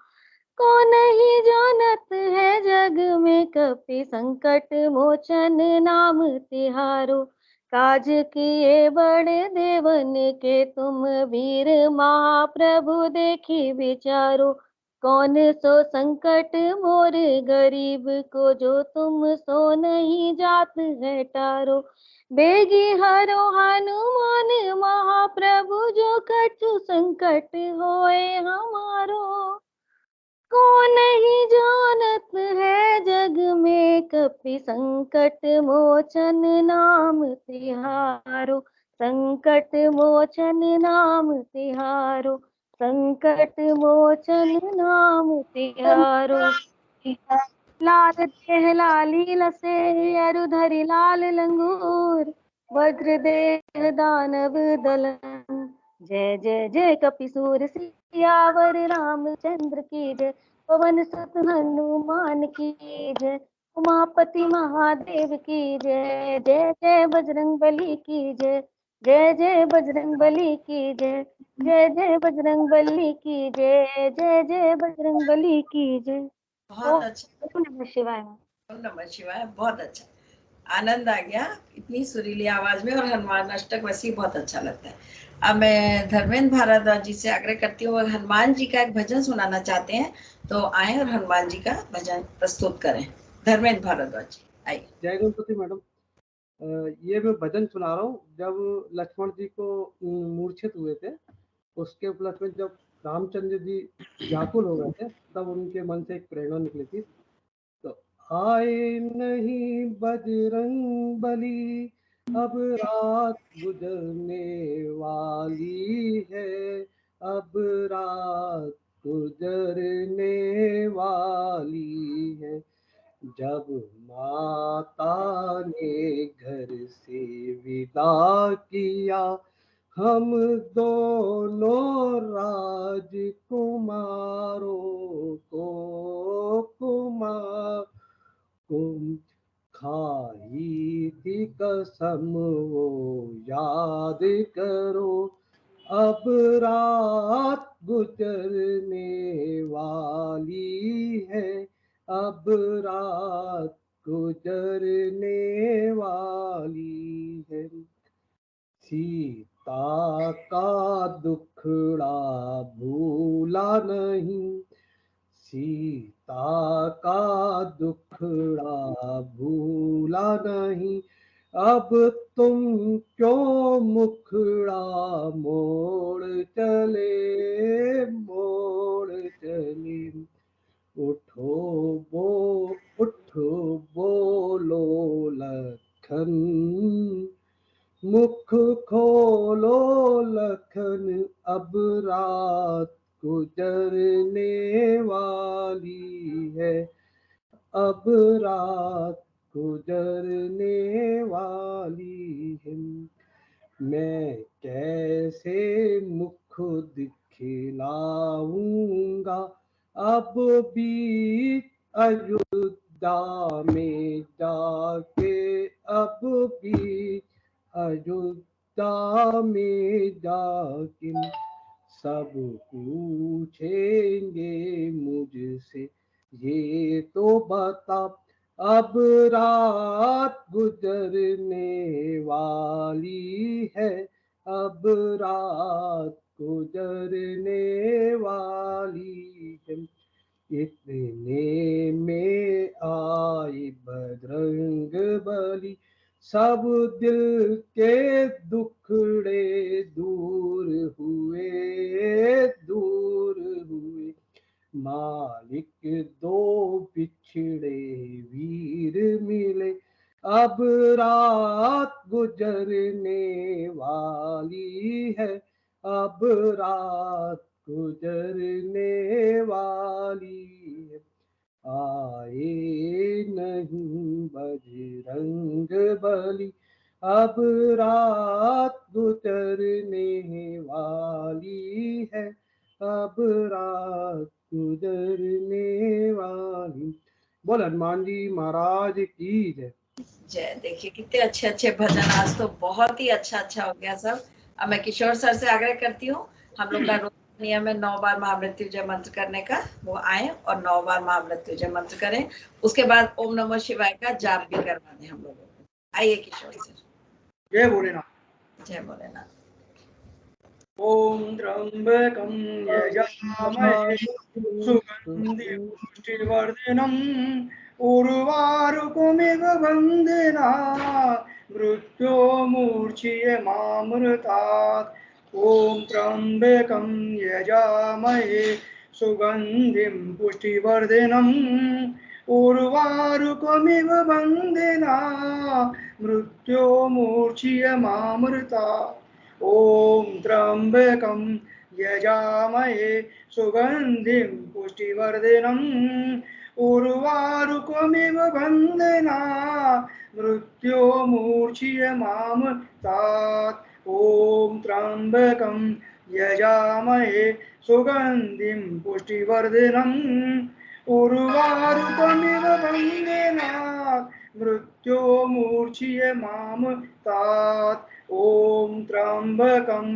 को नहीं जानत है जग में कपि संकट मोचन नाम तिहारो। काज किए बड़े देवन के तुम वीर महाप्रभु देखी विचारो। कौन सो संकट मोर गरीब को जो तुम सो नहीं जात है टारो। बेगी हरो हनुमान महाप्रभु जो कछु संकट होए हमारो। को नहीं जानत है जग में कपि संकट मोचन नाम तिहारो। संकट मोचन नाम तिहारो। संकट मोचन नाम तिहारो। लाल देह लाली लसे अरु धरि लाल लंगूर। वज्र देह दानव दलन जय जय जय कपिसूर सियावर रामचंद्र की जय। पवन सुत हनुमान की जय। उमापति महादेव की जय। जय जय बजरंग बली की जय। जय जय बजरंग बली की जय। जय जय बजरंग बली की जय। जय जय बजरंग बली की जय। बहुत अच्छा। ओम नमः शिवाय। ओम नमः शिवाय। बहुत अच्छा, आनंद आ गया इतनी सुरीली आवाज में, और हनुमान अष्टक वैसे ही बहुत अच्छा लगता है। अब मैं धर्मेंद्र भारद्वाज जी से आग्रह करती हूँ, हनुमान जी का एक भजन सुनाना चाहते हैं तो आए और हनुमान जी का भजन प्रस्तुत करें। धर्मेंद्र भारद्वाज जी आइए। जय गणपति मैडम। ये मैं भजन सुना रहा हूँ। जब लक्ष्मण जी को मूर्छित हुए थे, उसके उपलक्ष्य में जब रामचंद्र जी व्याकुल हो गए थे, तब उनके मन से एक प्रेरणा निकली थी। तो आए नहीं बजरंग बली, अब रात गुजरने वाली है। अब रात गुजरने वाली है। जब माता ने घर से विदा किया, हम दोनों राजकुमारों को खाई थी कसम वो याद करो। अब रात गुजरने वाली है। अब रात गुजरने वाली है। सीता का दुखड़ा भूला नहीं, सीता का दुखड़ा भूला नहीं, अब तुम क्यों मुखड़ा मोड़ चले, मोड़ चले। उठो बोलो लखन, मुख खोलो लखन, अब रात गुजरने वाली है, अब रात गुजरने वाली है। मैं कैसे मुख दिखलाऊंगा अब भी अयोध्या में जाके, अब भी अयोध्या में जाके। सब पूछेंगे मुझसे ये तो बता, अब रात गुजरने वाली है, अब रात गुजरने वाली है। इतने में आए बजरंग बली, सब दिल के दुखड़े दूर हुए, दूर हुए। मालिक दो बिछड़े वीर मिले, अब रात गुजरने वाली है, अब रात गुजरने वाली है। आए नहीं बजरंग बली, अब रात गुजरने वाली है, अब रात गुजरने वाली। बोल हनुमान जी महाराज की जय। जय। देखिए कितने अच्छे अच्छे भजन, आज तो बहुत ही अच्छा हो गया सब। अब मैं किशोर सर से आग्रह करती हूँ, हम लोग का नियम है 9 बार महामृत्युंजय मंत्र करने का, वो आए और 9 बार महामृत्युंजय मंत्र करें, उसके बाद ओम नमः शिवाय का जाप भी करवा दें हम लोगों को। आइए किशोर सर। जय भोलेनाथ। जय भोलेनाथ। ओम त्र्यंबकं यजामहे सुगन्धिं पुष्टिवर्धनम् उर्वारुकमिव बन्धनात् मृत्योर्मुक्षीयमामृतात्। ॐ त्र्यंबकं यजामहे सुगन्धिं पुष्टिवर्धनम् उर्वारुकमिव बन्धनात् मृत्योर्मुक्षीयमामृतात्। ॐ त्र्यंबकं यजामहे सुगन्धिं पुष्टिवर्धनम् उर्वारुकमिव बन्धनात् मृत्योर्मुक्षीयमामृतात्। ॐ त्र्यंबकं यजामहे सुगन्धिं पुष्टिवर्धनम् उर्वारुकमिव बन्धनात् मृत्योर्मुक्षीयमामृतात्। ॐ त्र्यंबकं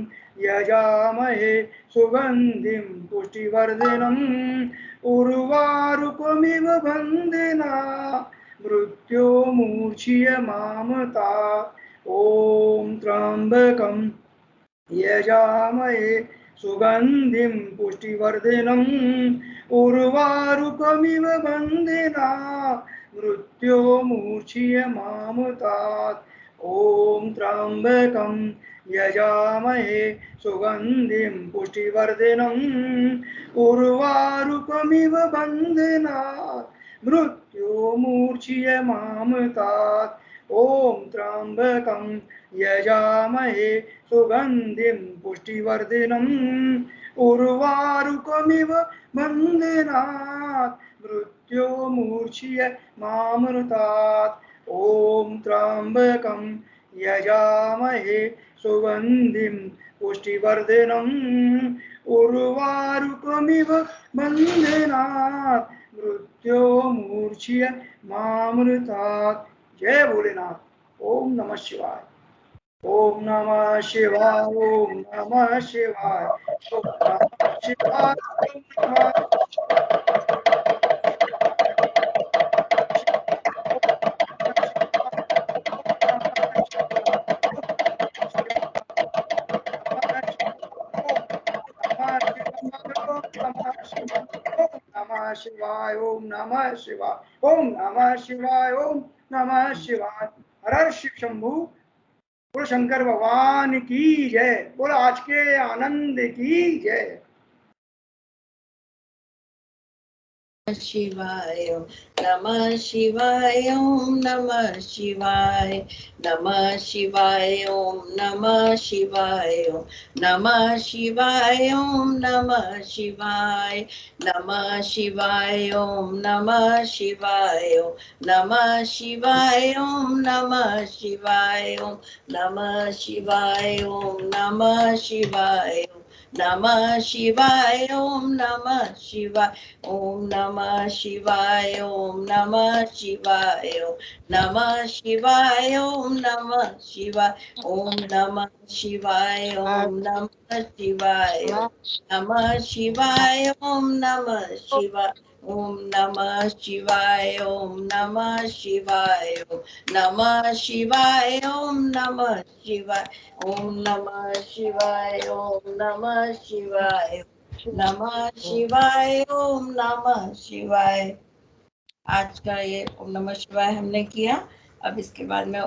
यजामहे सुगन्धिं पुष्टिवर्धनम् उर्वारुकमिव बन्धनात् मृत्योर्मुक्षीयमामृतात्। ॐ त्र्यंबकं यजामहे सुगन्धिं पुष्टिवर्धनम् उर्वारुकमिव बन्धनात् मृत्योर्मुक्षीयमामृतात्। ॐ त्र्यंबकं यजामहे सुगन्धिं पुष्टिवर्धनम् उर्वारुकमिव बन्धनात् मृत्योर्मुक्षीयमामृतात्। ॐ त्र्यंबकं यजामहे सुगन्धिं पुष्टिवर्धनम् उर्वारुकमिव बन्धनात् मृत्योर्मुक्षीयमामृतात्। ॐ त्र्यंबकं यजामहे सुगन्धिं पुष्टिवर्धनम् उर्वारुकमिव बन्धनात् मृत्योर्मुक्षीयमामृतात्। जय भोलेनाथ। ओम नमः शिवाय। ओम नमः शिवाय। ओम नमः शिवाय। ओम नमः शिवाय। ओम नमः शिवाय ओम नमः शिवाय ओम नमः शिवाय ओम नमः शिवाय। हर हर शिव शंभू। बोलो शंकर भगवान की जय। बोलो आज के आनंद की जय। शिवाय नमः शिवाय ओम नमः शिवाय नमः शिवाय ओम नमः शिवाय ओम नमः शिवाय ओम नमः शिवाय नमः शिवाय ओम नमः शिवाय ओम नमः शिवाय ओम नमः शिवाय ओम नमः शिवाय ओम नमः शिवाय ओम नमः शिवाय ओम नमः शिवाय ओम नमः शिवाय ओम नमः शिवाय ओम नमः शिवाय ओम नमः शिवाय ओम नमः शिवाय ओम नमः शिवाय नमः शिवाय ओम नमः शिवाय ओम नमः शिवाय ओम नमः शिवाय ओम नमः शिवाय ओम नमः शिवाय ओम नमः शिवाय ओम नमः शिवाय नमः शिवाय ओम नमः शिवाय। आज का ये ओम नमः शिवाय हमने किया। अब इसके बाद में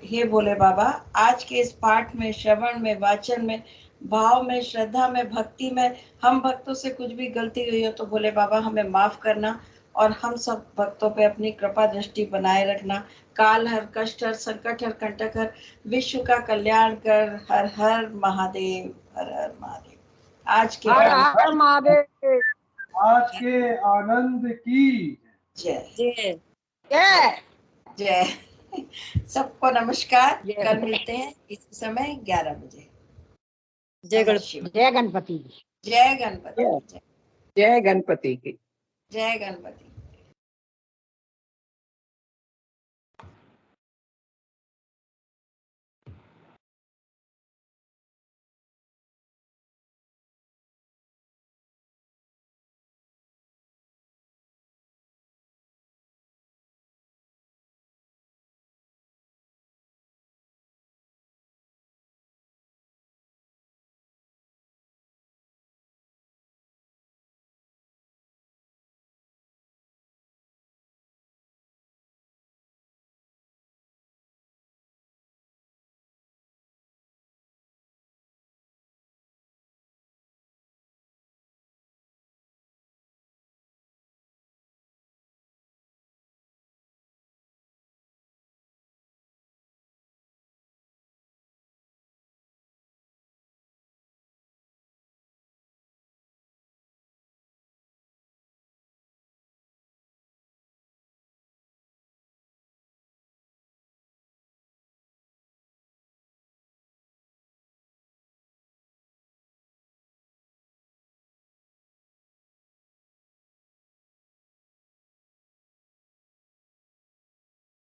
हे बोले बाबा, आज के इस पाठ में, श्रवण में, वाचन में, भाव में, श्रद्धा में, भक्ति में हम भक्तों से कुछ भी गलती हुई हो तो बोले बाबा हमें माफ करना और हम सब भक्तों पे अपनी कृपा दृष्टि बनाए रखना। काल हर, कष्ट हर, संकट हर, कंटक हर, विश्व का कल्याण कर। हर हर महादेव, हर हर महादेव। आज के हर हर महादेव। आज के आनंद की जय जय जय जय। सबको नमस्कार। जय। कल मिलते हैं इसी समय 11 बजे। जय नमः शिवाय। जय गणपति। जय गणपति। जय गणपति की। जय गणपति।